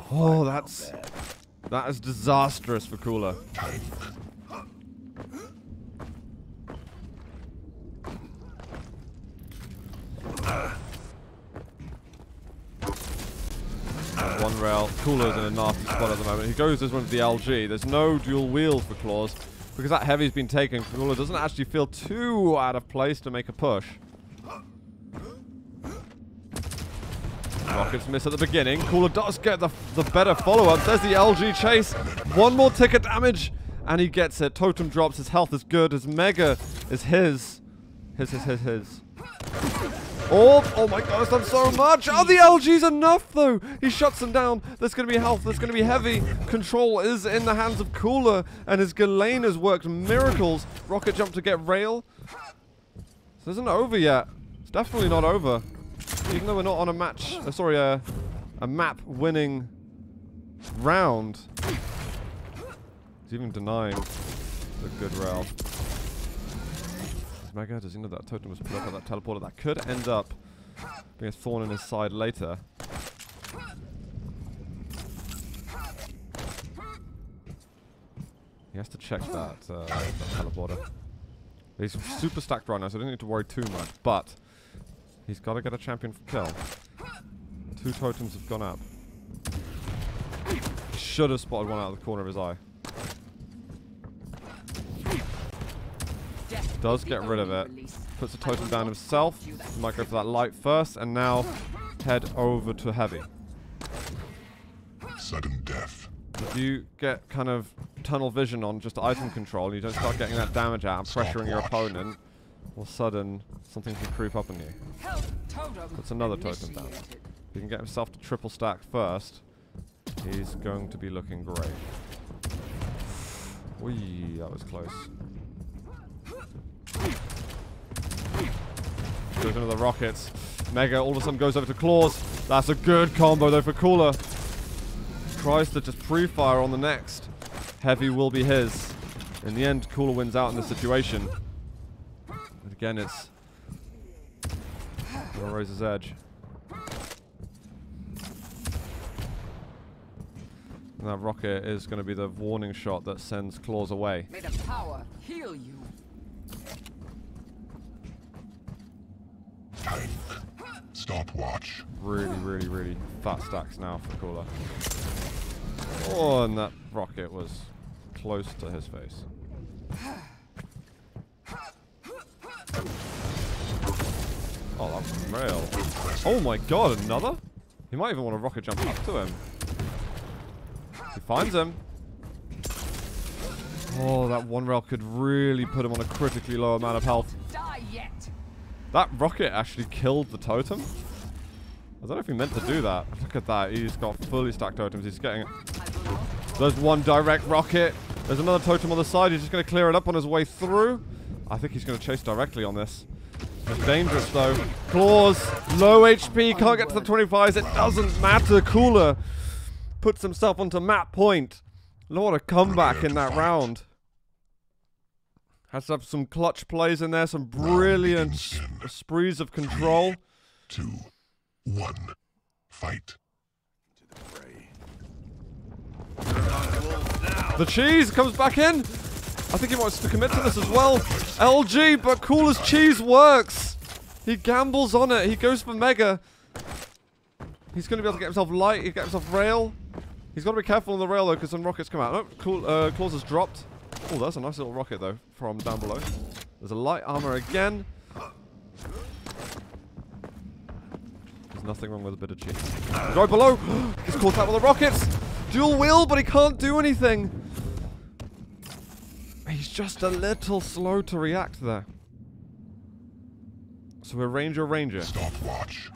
Oh, that is disastrous for Cooler. One rail. Cooler's in a nasty spot at the moment. He goes this one to the LG. There's no dual wheel for Clawz because that heavy's been taken. Cooler doesn't actually feel too out of place to make a push. Rockets miss at the beginning. Cooler does get the better follow-up. There's the LG chase. One more ticket damage. And he gets it. Totem drops. His health is good. His Mega is his. His. Oh my god, it's done so much. Oh, the LG's enough, though. He shuts him down. There's going to be health. There's going to be heavy. Control is in the hands of Cooler. And his Ghislaine has worked miracles. Rocket jump to get rail. This isn't over yet. It's definitely not over. Even though we're not on a match, a map winning round. He's even denying the good rail. Mega, does he know that totem was put up at that teleporter? That could end up being a thorn in his side later. He has to check that teleporter. He's super stacked right now, so I don't need to worry too much, but he's got to get a champion for kill. 2 totems have gone up. He should have spotted one out of the corner of his eye. Does get rid of it. Puts a totem down himself. He might go for that light first, and now head over to heavy. Sudden death. If you get kind of tunnel vision on just item control, and you don't start getting that damage out and pressuring your opponent, all of a sudden something can creep up on you. Puts another totem down. If he can get himself to triple stack first, he's going to be looking great. Whee, that was close. Goes into the rockets. Mega all of a sudden goes over to Clawz. That's a good combo though for Cooler. Tries to just pre-fire on the next. Heavy will be his. In the end, Cooler wins out in this situation. And again, it's gonna raise his edge. And that rocket is going to be the warning shot that sends Clawz away. May the power heal you. Time. Stopwatch. Really fat stacks now for Cooler. Oh, and that rocket was close to his face. Oh, that was rail. Oh my god, another? He might even want to rocket jump up to him. He finds him. Oh, that one rail could really put him on a critically low amount of health. Die yet. That rocket actually killed the totem. I don't know if he meant to do that. Look at that. He's got fully stacked totems. He's getting it. There's one direct rocket. There's another totem on the side. He's just going to clear it up on his way through. I think he's going to chase directly on this. It's dangerous, though. Clawz, low HP. Can't get to the 25s. It doesn't matter. Cooler puts himself onto map point. What a comeback in that round. Has to have some clutch plays in there, some brilliant sprees of control. 2, 1, fight. The cheese comes back in. I think he wants to commit to this as well. LG, but Cooler's cheese works. He gambles on it. He goes for Mega. He's going to be able to get himself light. He get himself rail. He's got to be careful on the rail, though, because some rockets come out. Oh, cool. Clawz has dropped. Oh, that's a nice little rocket, though, from down below. There's a light armor again. There's nothing wrong with a bit of cheese. Right below. He's caught out with the rockets. Dual wheel, but he can't do anything. He's just a little slow to react there. So we're Ranger. Stopwatch.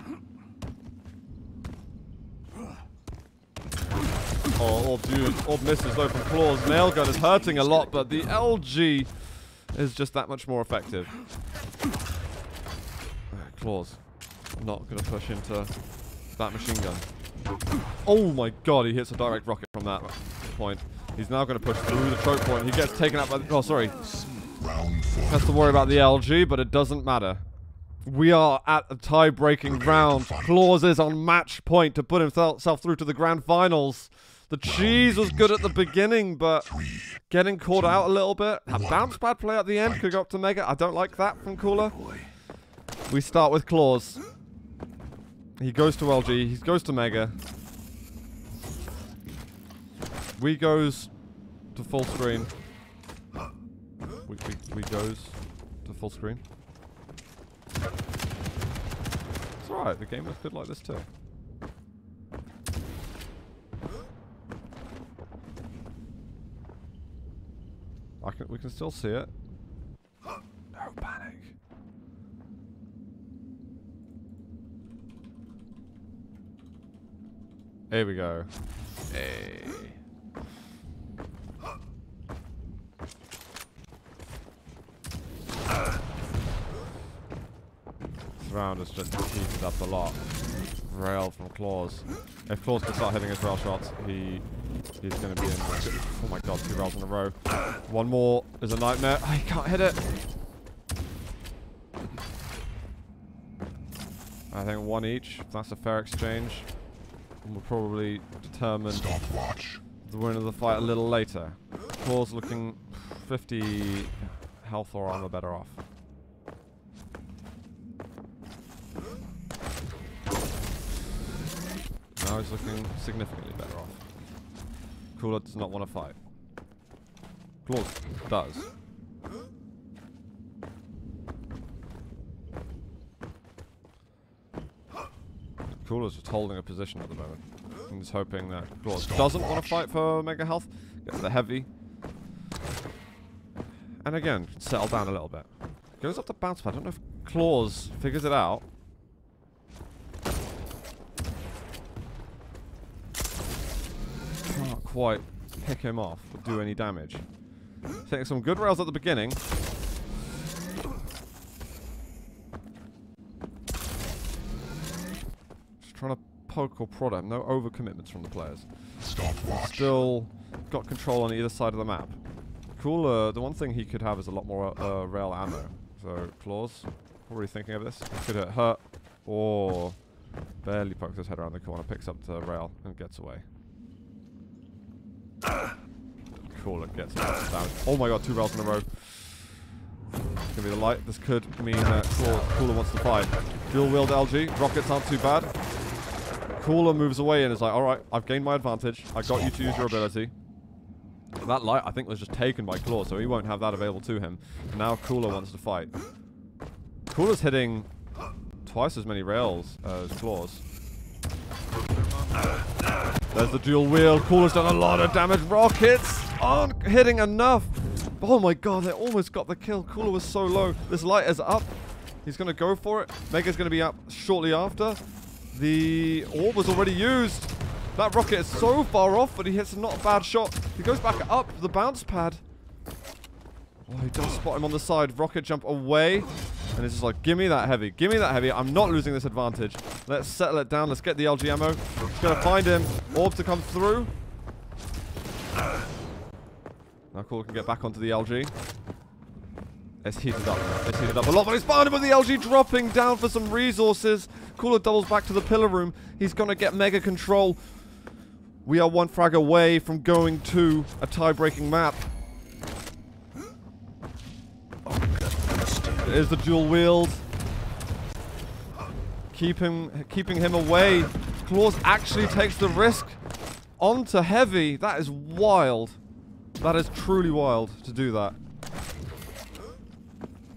Oh, orb misses though from Clawz. Nail gun is hurting a lot, but the LG is just that much more effective. Clawz not going to push into that machine gun. Oh my god, he hits a direct rocket from that point. He's now going to push through the choke point. He gets taken out by the... Oh, sorry. Has to worry about the LG, but it doesn't matter. We are at a tie-breaking round. Clawz is on match point to put himself through to the grand finals. The cheese was good at the beginning, but getting caught out a little bit. That bounce pad play at the end could go up to Mega. I don't like that from Cooler. We start with Clawz. He goes to LG. He goes to Mega. We goes to full screen. We goes to full screen. It's alright, the game looks good like this too. We can still see it. No panic. Here we go. Hey. This round has just heated up a lot. Rail from Clawz. If Clawz can start hitting his rail shots, he's going to be in. Oh my god, 2 rails in a row. One more is a nightmare. Oh, he can't hit it. I think 1 each. If that's a fair exchange. And we'll probably determine the winner of the fight a little later. Clawz looking 50 health or armor better off. Now he's looking significantly better off. Cooler does not want to fight. Clawz does. Cooler's just holding a position at the moment. And he's hoping that Clawz doesn't want to fight for mega health. Gets the heavy. And again, settle down a little bit. Goes up to bounce pad. I don't know if Clawz figures it out. Can't quite pick him off or do any damage. Taking some good rails at the beginning. Trying to poke or prod him. No overcommitments from the players. Still got control on either side of the map. Cooler, the one thing he could have is a lot more rail ammo. So Clawz, already thinking of this. Could it hurt or barely pokes his head around the corner, picks up the rail and gets away. Cooler gets down. Oh my god, 2 rails in a row. It's gonna be the light. This could mean that Cooler wants to fight. Dual wield LG. Rockets aren't too bad. Cooler moves away and is like, alright, I've gained my advantage. I got you to use your ability. That light, I think, was just taken by Clawz, so he won't have that available to him. Now Cooler wants to fight. Cooler's hitting twice as many rails as Clawz. There's the dual wield. Cooler's done a lot of damage. Rockets aren't hitting enough. Oh my god, they almost got the kill. Cooler was so low. This light is up. He's going to go for it. Mega's going to be up shortly after. The orb was already used. That rocket is so far off, but he hits a not bad shot. He goes back up the bounce pad. Oh, he does spot him on the side. Rocket jump away. And it's just like, give me that heavy. Give me that heavy. I'm not losing this advantage. Let's settle it down. Let's get the LG ammo. It's going to find him. Orb to come through. Now Cooler can get back onto the LG. It's heated up. It's heated up a lot, but he's found him with the LG dropping down for some resources. Cooler doubles back to the pillar room. He's going to get mega control. We are 1 frag away from going to a tie-breaking map. There's the dual wield. Keeping him away. Clawz actually takes the risk onto heavy. That is wild. That is truly wild to do that.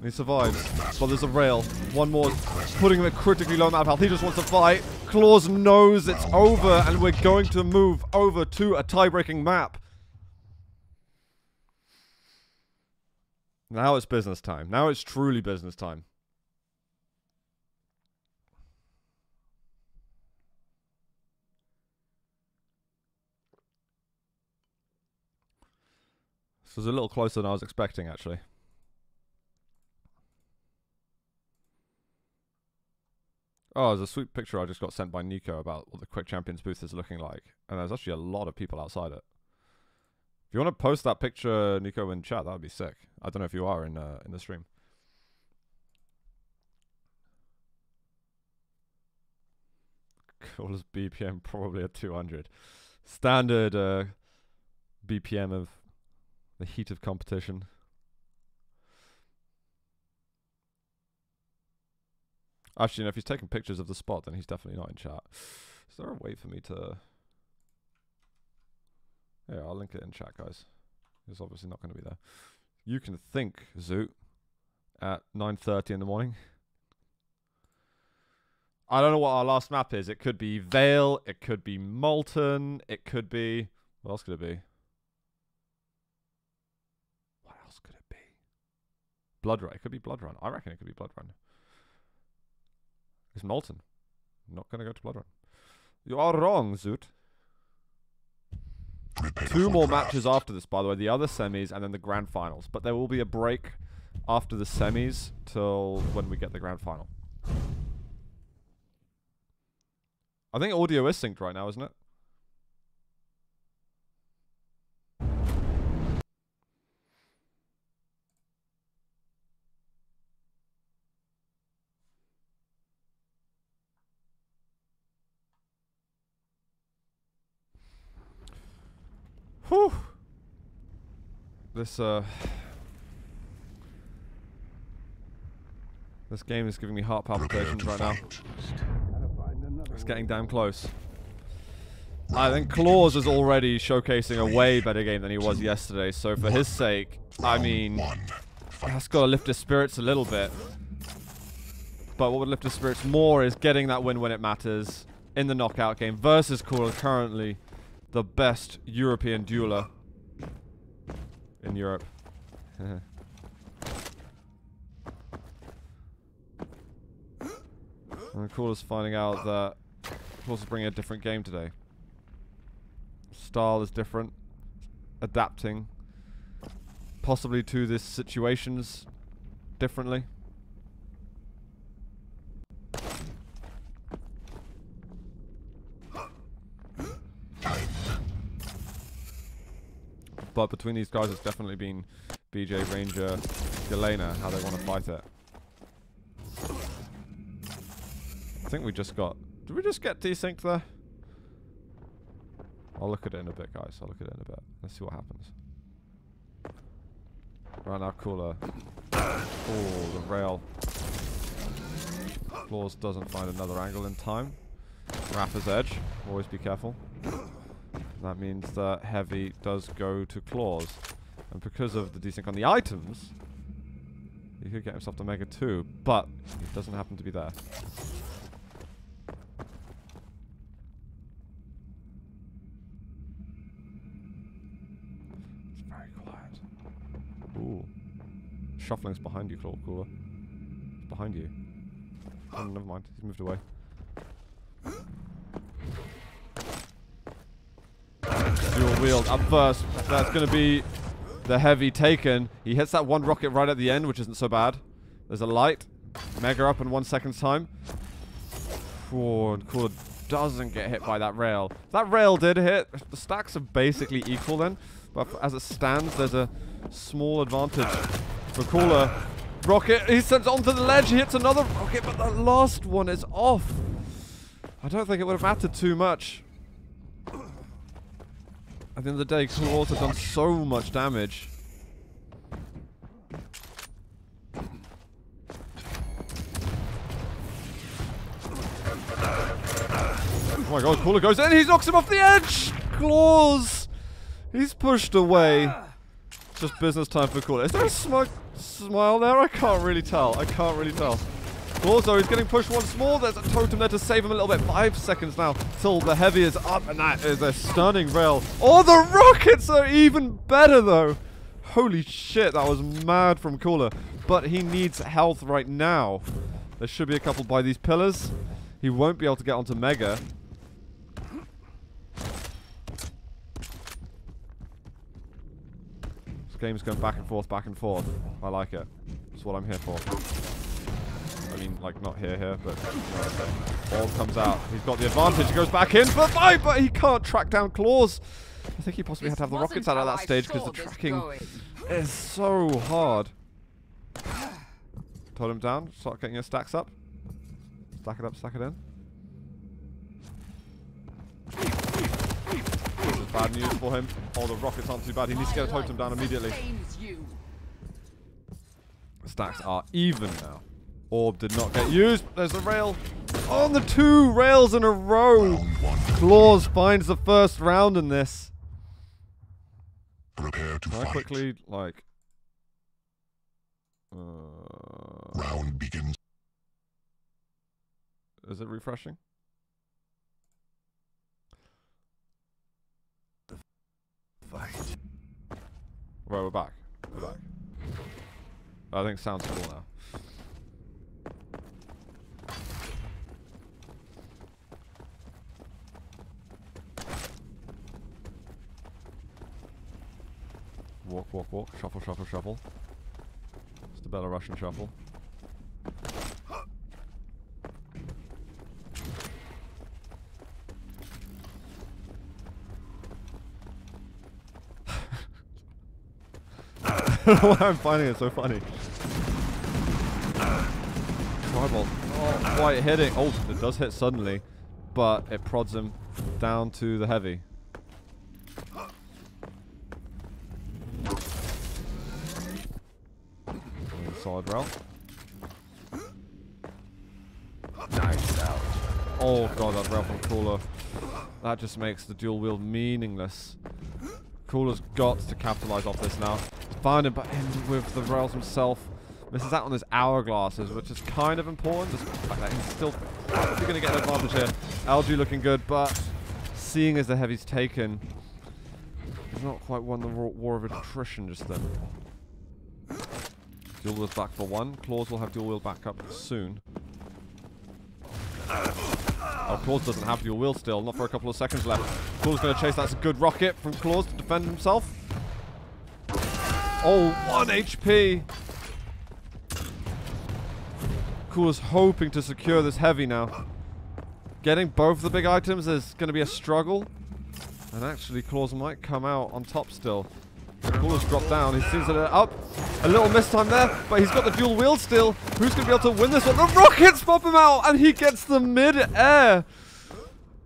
He survives, but there's a rail. One more, putting him at critically low amount of health. He just wants to fight. Clawz knows it's over, and we're going to move over to a tie-breaking map. Now it's business time. Now it's truly business time. This was a little closer than I was expecting, actually. Oh, there's a sweet picture I just got sent by Nico about what the Quick Champions booth is looking like. And there's actually a lot of people outside it. If you want to post that picture, Nico, in chat, that would be sick. I don't know if you are in the stream. Cooler's BPM probably at 200. Standard BPM of the heat of competition. Actually, you know, if he's taking pictures of the spot, then he's definitely not in chat. Is there a way for me to... Yeah, I'll link it in chat, guys. It's obviously not going to be there. You can think, Zoot, at 9:30 in the morning. I don't know what our last map is. It could be Veil. It could be Molten. It could be... What else could it be? What else could it be? Bloodrun. It could be Bloodrun. I reckon it could be Bloodrun. It's Molten. I'm not going to go to Bloodrun. You are wrong, Zoot. Prepare 2 for more draft. matches after this, by the way. The other semis and then the grand finals. But there will be a break after the semis till when we get the grand final. I think audio is synced right now, isn't it? Whew. This game is giving me heart Prepare palpitations to right now. fight. It's getting damn close. I think Clawz is already showcasing a way better game than he was yesterday, so for his sake, I mean, One. Fight. that's got to lift his spirits a little bit. But what would lift his spirits more is getting that win when it matters in the knockout game versus Clawz, currently the best European dueler in Europe. And Clawz finding out that Clawz is bringing a different game today. Style is different. Adapting. Possibly to this situations differently. But between these guys, it's definitely been BJ, Ranger, Galena, how they want to fight it. I think we just got... Did we just get desynced there? I'll look at it in a bit, guys. I'll look at it in a bit. Let's see what happens. Right now, Cooler. Oh, the rail. Clawz doesn't find another angle in time. Rapper's edge. Always be careful. That means that Heavy does go to Clawz. And because of the desync on the items, he could get himself to Mega 2, but it doesn't happen to be there. It's very quiet. Ooh. Shuffling's behind you, Cooler. It's behind you. Oh, never mind. He's moved away. Dual wield up first. That's going to be the Heavy taken. He hits that one rocket right at the end, which isn't so bad. There's a light. Mega up in 1 second's time. Oh, and Cooler doesn't get hit by that rail. That rail did hit. The stacks are basically equal then. But as it stands, there's a small advantage for Cooler. Rocket, he sends it onto the ledge. He hits another rocket, but the last one is off. I don't think it would have mattered too much. At the end of the day, Clawz has done so much damage. Oh my god, Cooler goes in, he knocks him off the edge! Clawz! He's pushed away. Just business time for Cooler. Is there a smile there? I can't really tell. I can't really tell. Also, he's getting pushed once more. There's a totem there to save him a little bit. 5 seconds now till the Heavy is up, and that is a stunning rail. Oh, the rockets are even better, though. Holy shit, that was mad from Cooler. But he needs health right now. There should be a couple by these pillars. He won't be able to get onto Mega. This game's going back and forth, back and forth. I like it. That's what I'm here for. I mean, like, not here, but... Ball comes out. He's got the advantage. He goes back in for 5, but he can't track down Clawz. I think he possibly had to have the rockets out at that stage because the tracking is so hard. Told him down. Start getting your stacks up. Stack it up, stack it in. This is bad news for him. Oh, the rockets aren't too bad. He needs to get a totem down immediately. Stacks are even now. Orb did not get used. There's the rail. On the 2 rails in a row. Clawz finds the first round in this. Prepare to Can I fight. quickly, like... Round begins. Is it refreshing? Fight. Right, we're back. We're back. I think sounds cool now. Walk, walk, walk. Shuffle, shuffle, shuffle. It's the Belarusian shuffle. Why I'm finding it so funny. Tribal. Oh, white hitting. Oh, it does hit suddenly, but it prods him down to the heavy. Solid rail. Nice out. Oh god, that rail from Cooler. That just makes the dual wield meaningless. Cooler's got to capitalize off this now. Find him, but in with the rails himself. Misses out on his hourglasses, which is kind of important. Just the fact that he's still probably going to get an advantage here. LG looking good, but seeing as the heavy's taken, he's not quite won the war of attrition just then. Dual wield back for one. Clawz will have dual wield back up soon. Oh, Clawz doesn't have dual wield still. Not for a couple of seconds left. Clawz going to chase. That's a good rocket from Clawz to defend himself. Oh, 1 HP. Clawz hoping to secure this heavy now. Getting both the big items is going to be a struggle. And actually, Clawz might come out on top still. Clawz dropped down. He seems it up. A little miss time there, but he's got the dual wield still. Who's going to be able to win this one? The rockets pop him out, and he gets the mid-air.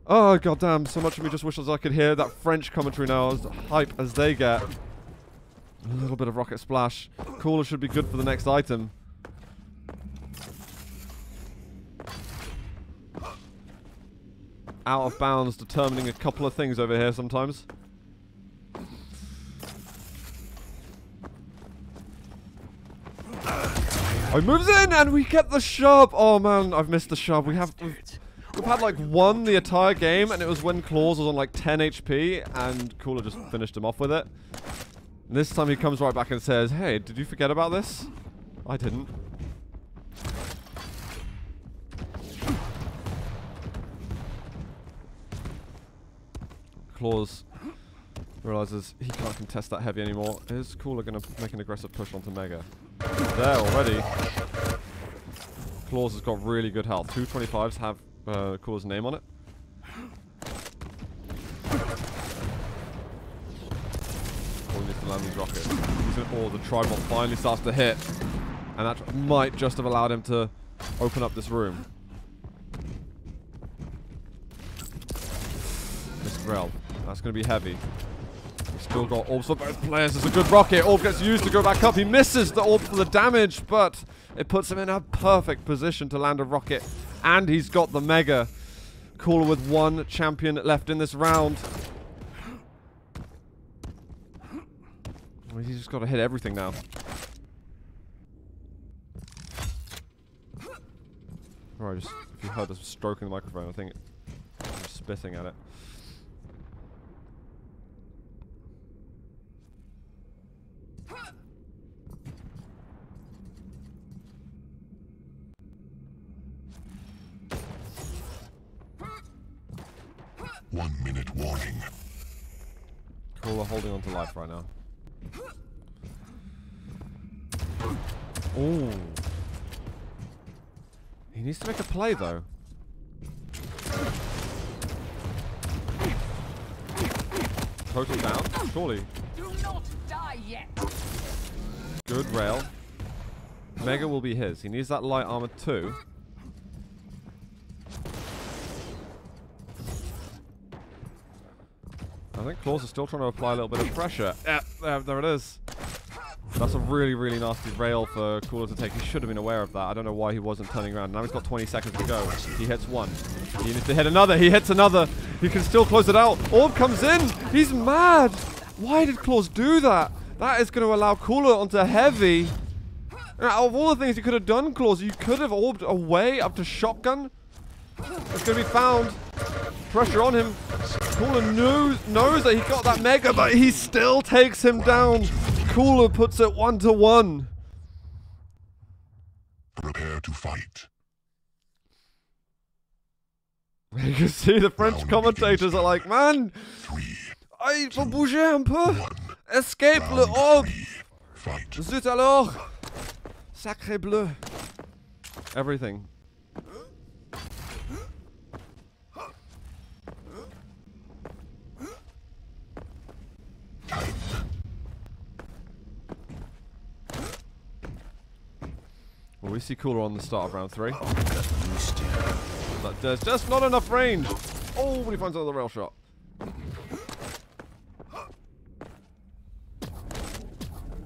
Oh, goddamn. So much of me just wishes I could hear that French commentary now, as hype as they get. A little bit of rocket splash. Cooler should be good for the next item. Out of bounds, determining a couple of things over here sometimes. Oh, he moves in, and we get the shove. Oh man, I've missed the shove. We've had like one the entire game, and it was when Clawz was on like 10 HP, and Cooler just finished him off with it. And this time he comes right back and says, "Hey, did you forget about this?" I didn't. Clawz realizes he can't contest that heavy anymore. Is Cooler going to make an aggressive push onto Mega? There already. Clawz has got really good health. 225s have Cooler's name on it. Oh, he needs to land these rockets. The Tribal finally starts to hit. And that might just have allowed him to open up this room. Missed rail. That's going to be heavy. We've still got orbs for both players. It's a good rocket. Orb gets used to go back up. He misses the orb for the damage, but it puts him in a perfect position to land a rocket. And he's got the Mega. Cooler with one champion left in this round. Well, he's just got to hit everything now. Alright, just if you heard the stroke in the microphone, I think I'm spitting at it. One minute warning. Cooler holding on to life right now. Ooh. He needs to make a play though. Total down, surely. Do not die yet. Good rail. Mega will be his. He needs that light armor too. I think Clawz is still trying to apply a little bit of pressure. Yeah, there it is. That's a really, really nasty rail for Cooler to take. He should have been aware of that. I don't know why he wasn't turning around. Now he's got 20 seconds to go. He hits one. He needs to hit another. He hits another. He can still close it out. Orb comes in. He's mad. Why did Clawz do that? That is going to allow Cooler onto heavy. Out of all the things you could have done, Clawz, you could have orbed away up to shotgun. It's going to be found. Pressure on him. Cooler knows that he got that mega, but he still takes him down. Cooler puts it 1-1. Prepare to fight. You can see the French commentators are like, man, 3, il faut bouger un peu. 1. Escape le Round orb. 3. Fight. Zut alors. Sacré bleu. Everything. Time. Well, we see Cooler on the start of round 3. But there's just not enough range. Oh, when he finds another rail shot.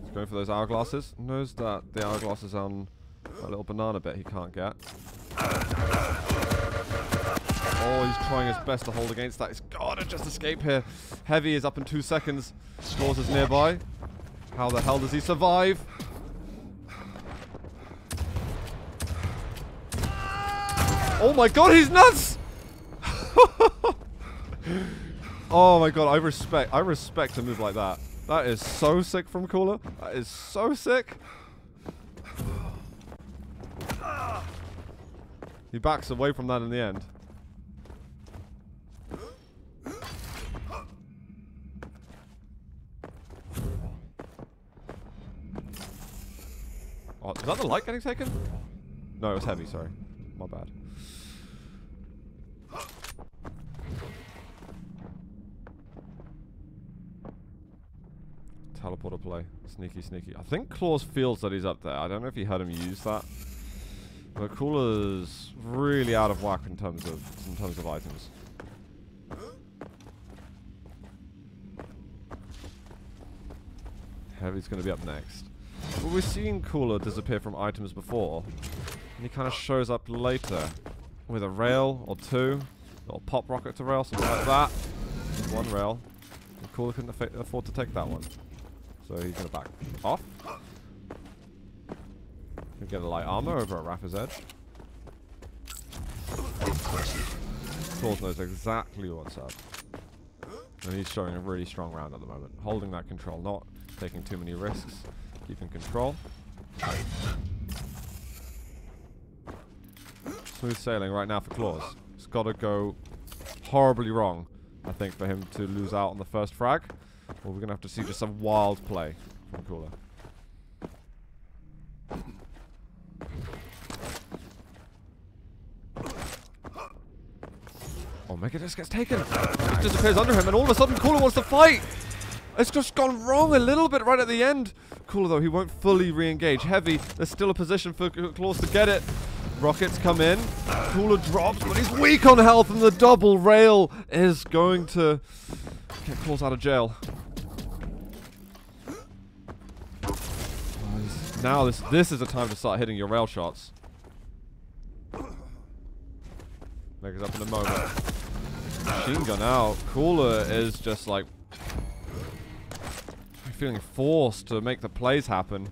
He's going for those hourglasses. Knows that the hourglass is on a little banana bit he can't get. Oh, he's trying his best to hold against that. He's got to just escape here. Heavy is up in 2 seconds. Clawz is nearby. How the hell does he survive? Oh my god, he's nuts! Oh my god, I respect a move like that. That is so sick from Cooler. That is so sick. He backs away from that in the end. Oh, is that the light getting taken? No, it was heavy, sorry. My bad. Teleporter play. Sneaky, sneaky. I think Clawz feels that he's up there. I don't know if he heard him use that. But Cooler's really out of whack in terms of items. Heavy's going to be up next. But we've seen Cooler disappear from items before. And he kind of shows up later with a rail or two. Little pop rocket to rail, something like that. One rail. And Cooler couldn't afford to take that one. So he's going to back off. Can get a light armor over at Rafa's edge. Clawz knows exactly what's up. And he's showing a really strong round at the moment. Holding that control, not taking too many risks. Keeping control. Smooth sailing right now for Clawz. It's got to go horribly wrong, I think, for him to lose out on the first frag. Or we're going to have to see just some wild play from Cooler. Oh, Mega Disc gets taken. It disappears under him, and all of a sudden Cooler wants to fight. It's just gone wrong a little bit right at the end. Cooler, though, he won't fully re-engage. Heavy, there's still a position for Clawz to get it. Rockets come in. Cooler drops, but he's weak on health, and the double rail is going to get Clawz out of jail. Now this is the time to start hitting your rail shots. Mega's up in a moment. Machine gun out. Cooler is just like feeling forced to make the plays happen.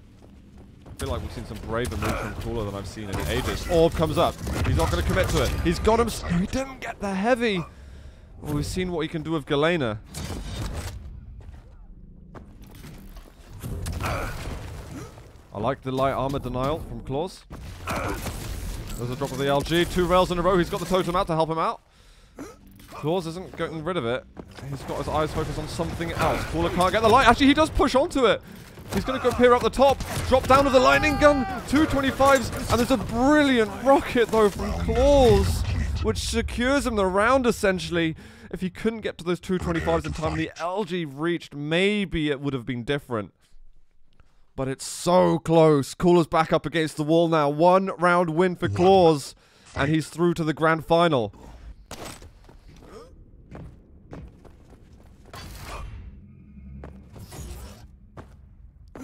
I feel like we've seen some braver moves from Cooler than I've seen in ages. Orb comes up. He's not going to commit to it. He's got him. He didn't get the heavy. Well, we've seen what he can do with Galena. I like the light armor denial from Clawz. There's a drop of the LG. 2 rails in a row. He's got the totem out to help him out. Clawz isn't getting rid of it. He's got his eyes focused on something else. Cooler can't get the light. Actually, he does push onto it. He's going to go peer up the top. Drop down with the lightning gun. 225s. And there's a brilliant rocket, though, from Clawz, which secures him the round, essentially. If he couldn't get to those 225s in time, the LG reached, maybe it would have been different. But it's so close. Cooler's back up against the wall now. 1 round win for Clawz. And he's through to the grand final.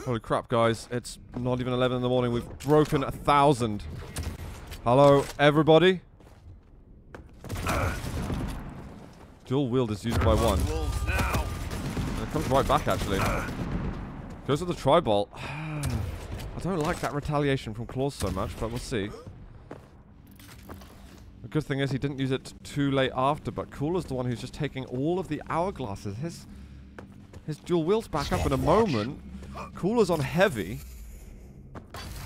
Holy crap, guys. It's not even 11 in the morning. We've broken 1,000. Hello, everybody. Dual wield is used by 1. Gonna Comes right back, actually. Goes with the tri-bolt. I don't like that retaliation from Clawz so much, but we'll see. The good thing is he didn't use it too late after, but Cooler's the one who's just taking all of the hourglasses. His dual wheel's back up in a moment. Cooler's on heavy.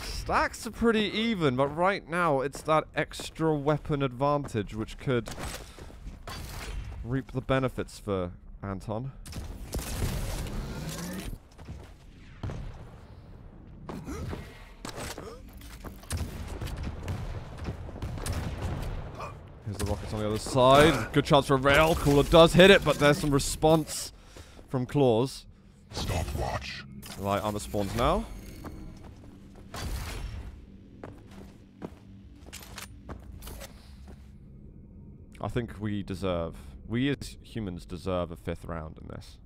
Stacks are pretty even, but right now it's that extra weapon advantage which could reap the benefits for Anton. Here's the rockets on the other side. Good chance for a rail. Cooler does hit it, but there's some response from Clawz. Stopwatch. Light armor spawns now. I think we as humans deserve a 5th round in this.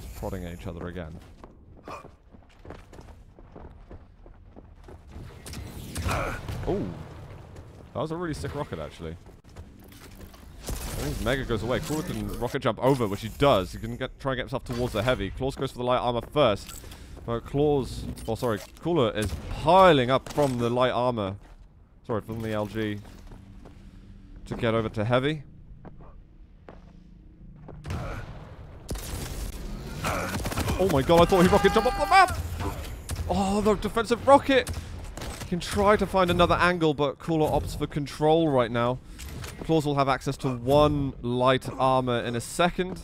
Just prodding at each other again. Oh, that was a really sick rocket, actually. I think his Mega goes away. Cooler can rocket jump over, which he does. He can try and get himself towards the heavy. Clawz goes for the light armor first. But Cooler is piling up from the light armor. Sorry, from the LG. To get over to heavy. Oh my god, I thought he rocket jumped off the map! Oh, the defensive rocket! Can try to find another angle, but Cooler opts for control right now. Clawz will have access to 1 light armor in a second.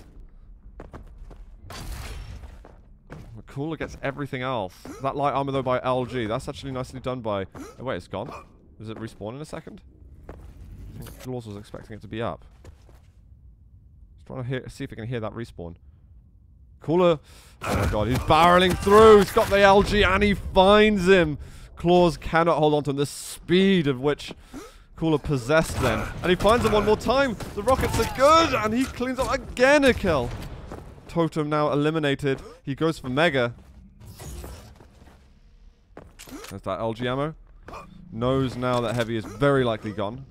Cooler gets everything else. That light armor, though, by LG. That's actually nicely done by... Oh, wait, it's gone? Does it respawn in a second? I think Clawz was expecting it to be up. Just trying to see if he can hear that respawn. Cooler... Oh my god, he's barreling through! He's got the LG and he finds him! Clawz cannot hold on to him. The speed of which Cooler possessed them. And he finds him one more time! The rockets are good! And he cleans up again a kill! Totem now eliminated. He goes for Mega. There's that LG ammo. Knows now that heavy is very likely gone.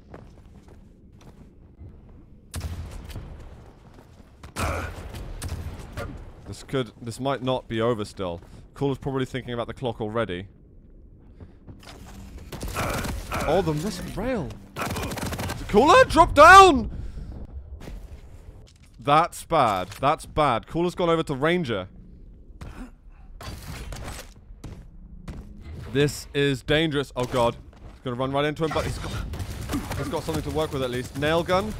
This might not be over still. Cooler's probably thinking about the clock already. Oh, the missed rail. Cooler, drop down! That's bad. That's bad. Cooler's gone over to Ranger. This is dangerous. Oh god. He's gonna run right into him, but he's got something to work with at least. Nail gun.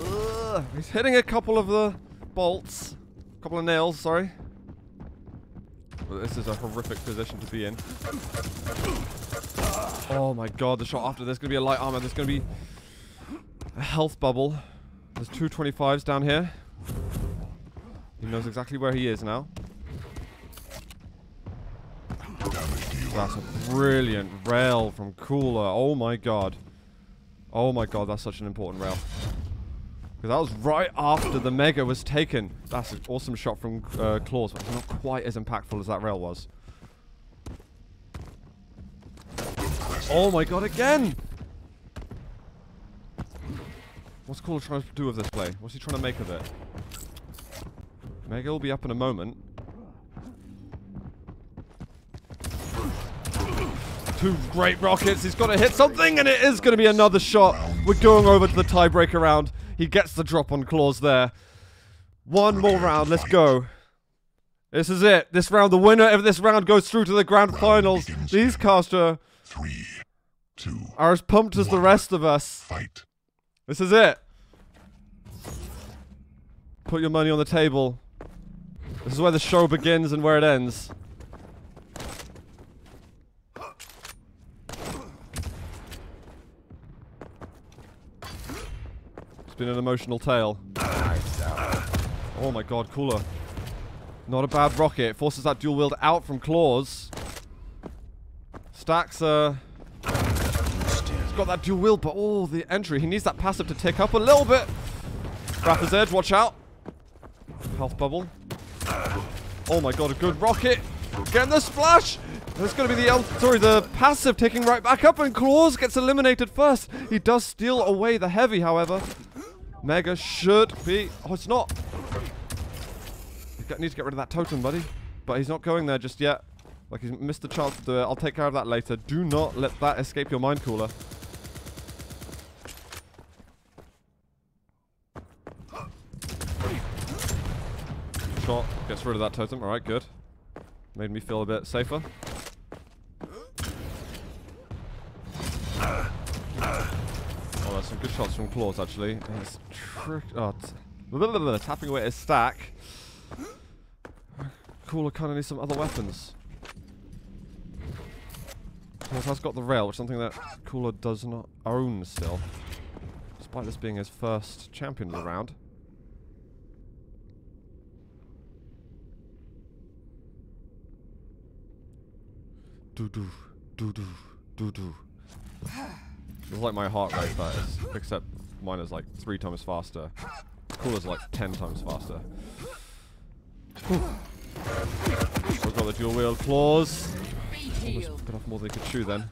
Ugh. He's hitting a couple of the bolts. A couple of nails, sorry. Well, this is a horrific position to be in. Oh my god, the shot after there's gonna be a light armor. There's gonna be a health bubble. There's 225s down here. He knows exactly where he is now. That's a brilliant rail from Cooler. Oh my god. Oh my god, that's such an important rail. Because that was right after the Mega was taken. That's an awesome shot from Clawz, but it's not quite as impactful as that rail was. Oh my god, again! What's Cooler trying to do with this play? What's he trying to make of it? Mega will be up in a moment. 2 great rockets. He's got to hit something, and it is going to be another shot. We're going over to the tiebreaker round. He gets the drop on Clawz there. 1 more round. Let's go. This is it. This round, the winner of this round goes through to the grand finals. These casters 3, 2, are as pumped as the rest of us. fight. This is it. Put your money on the table. This is where the show begins and where it ends. It's been an emotional tale. Oh my god, Cooler. Not a bad rocket. Forces that dual wield out from Clawz. Stacks got that dual wield, but oh, the entry. He needs that passive to tick up a little bit. Rapper's Edge, watch out. Health bubble. Oh my god, a good rocket. Getting the splash. There's going to be the passive taking right back up, and Clawz gets eliminated first. He does steal away the heavy, however. Mega should be... Oh, it's not. You need to get rid of that totem, buddy. But he's not going there just yet. Like, he's missed the chance to do it. I'll take care of that later. Do not let that escape your mind, Cooler. Shot. Gets rid of that totem. Alright, good. Made me feel a bit safer. Oh, there's some good shots from Clawz, actually. He's tapping away at his stack. Cooler kind of needs some other weapons. Clawz has got the rail, which is something that Cooler does not own still. Despite this being his first champion of the round. Do-do, do-do, do-do. It's like my heart rate, that is, except mine is like 3 times faster. Cooler's like 10 times faster. We've got the dual wield Clawz. Almost bit off more than he could chew then.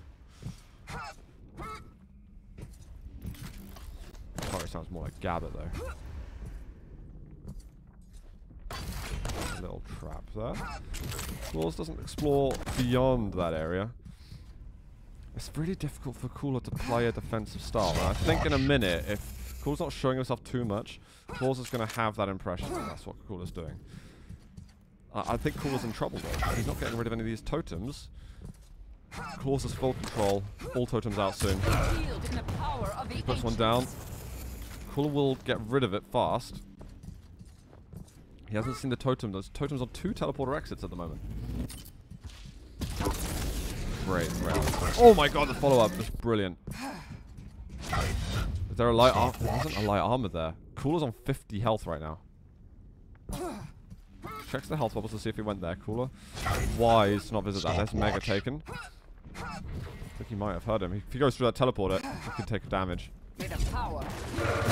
Sorry, sounds more like Gabbit though. A little trap there. Clawz doesn't explore beyond that area. It's really difficult for Cooler to play a defensive style. And I think in a minute, if Cooler's not showing himself too much, Clawz is going to have that impression. And that's what Cooler's doing. I think Cooler's in trouble though. He's not getting rid of any of these totems. Clawz has full control. All totems out soon. He puts one down. Cooler will get rid of it fast. He hasn't seen the totem. There's totems on 2 teleporter exits at the moment. Great. Oh my god, the follow-up is brilliant. Is there a light armor? There wasn't a light armor there. Cooler's on 50 health right now. Checks the health bubbles to see if he went there. Cooler. Wise to not visit that. There's Mega taken. I think he might have heard him. If he goes through that teleporter, he could take damage. He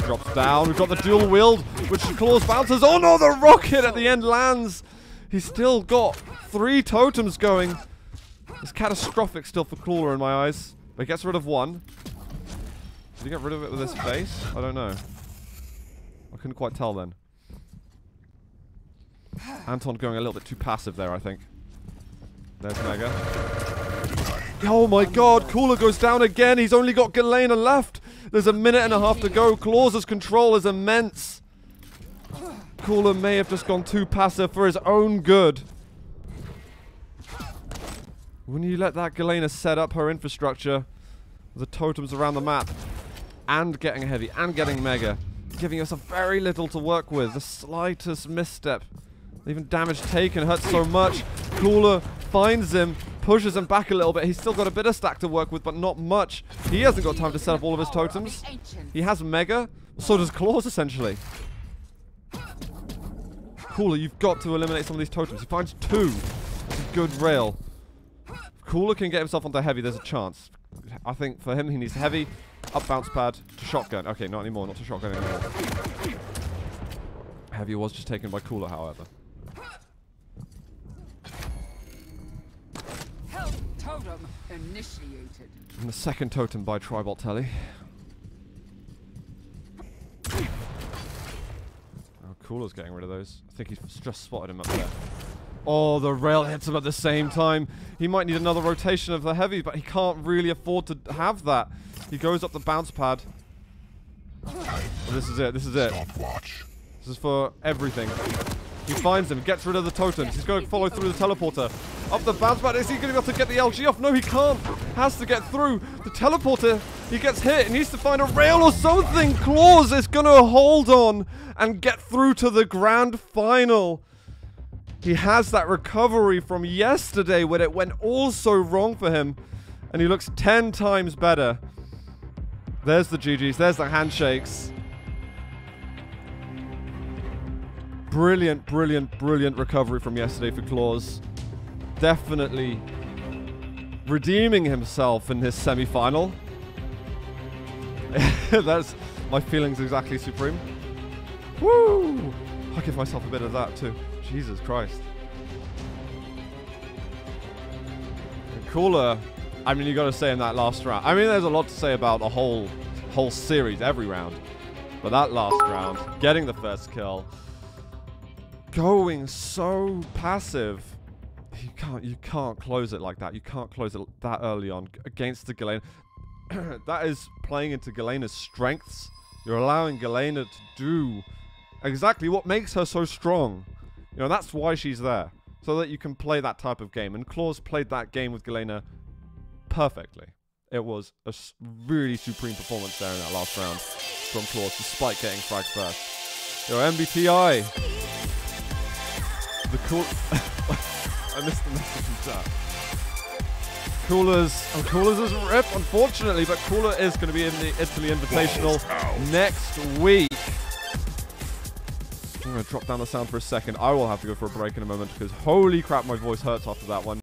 drops down. We've got the dual wield, which Clawz bounces. Oh no, the rocket at the end lands. He's still got 3 totems going. It's catastrophic still for Cooler in my eyes. But he gets rid of one. Did he get rid of it with his face? I don't know. I couldn't quite tell then. Anton going a little bit too passive there, I think. There's Mega. Oh my god, Cooler goes down again. He's only got Galena left. There's a minute and a half to go. Clawz's control is immense. Cooler may have just gone too passive for his own good. When you let that Galena set up her infrastructure, the totems around the map, and getting heavy, and getting Mega, giving us a very little to work with. The slightest misstep, even damage taken, hurts so much. Cooler finds him, pushes him back a little bit. He's still got a bit of stack to work with, but not much. He hasn't got time to set up all of his totems. He has Mega, so does Clawz essentially. Cooler, you've got to eliminate some of these totems. He finds 2. That's a good rail. If Cooler can get himself onto heavy, there's a chance. I think for him, he needs heavy, up bounce pad, to shotgun. Okay, not anymore, not to shotgun anymore. Heavy was just taken by Cooler, however. Health totem initiated. And the second totem by Tribal Telly. Oh, Cooler's getting rid of those. I think he's just spotted him up there. Oh, the rail hits him at the same time. He might need another rotation of the heavy, but he can't really afford to have that. He goes up the bounce pad. Oh, this is it. This is it. Stopwatch. This is for everything. He finds him, gets rid of the totems. He's going to follow through the teleporter. Up the bounce pad. Is he going to be able to get the LG off? No, he can't. Has to get through. The teleporter, he gets hit. He needs to find a rail or something. Clawz is going to hold on and get through to the grand final. He has that recovery from yesterday when it went all so wrong for him. And he looks 10 times better. There's the GGs. There's the handshakes. Brilliant, brilliant, brilliant recovery from yesterday for Clawz. Definitely redeeming himself in his semi-final. That's my feelings exactly supreme. Woo! I give myself a bit of that too. Jesus Christ. Cooler, I mean, you got to say in that last round. I mean, there's a lot to say about the whole series, every round. But that last round, getting the first kill, going so passive. You can't close it like that. You can't close it that early on against the Galena. That is playing into Galena's strengths. You're allowing Galena to do exactly what makes her so strong. You know, that's why she's there. So that you can play that type of game. And Clawz played that game with Galena perfectly. It was a really supreme performance there in that last round from Clawz, despite getting fragged first. Yo, MBTI. The cool... I missed the message in chat. Coolers is rip, unfortunately, but Cooler is going to be in the Italy Invitational next week. I'm going to drop down the sound for a second. I will have to go for a break in a moment because holy crap, my voice hurts after that one.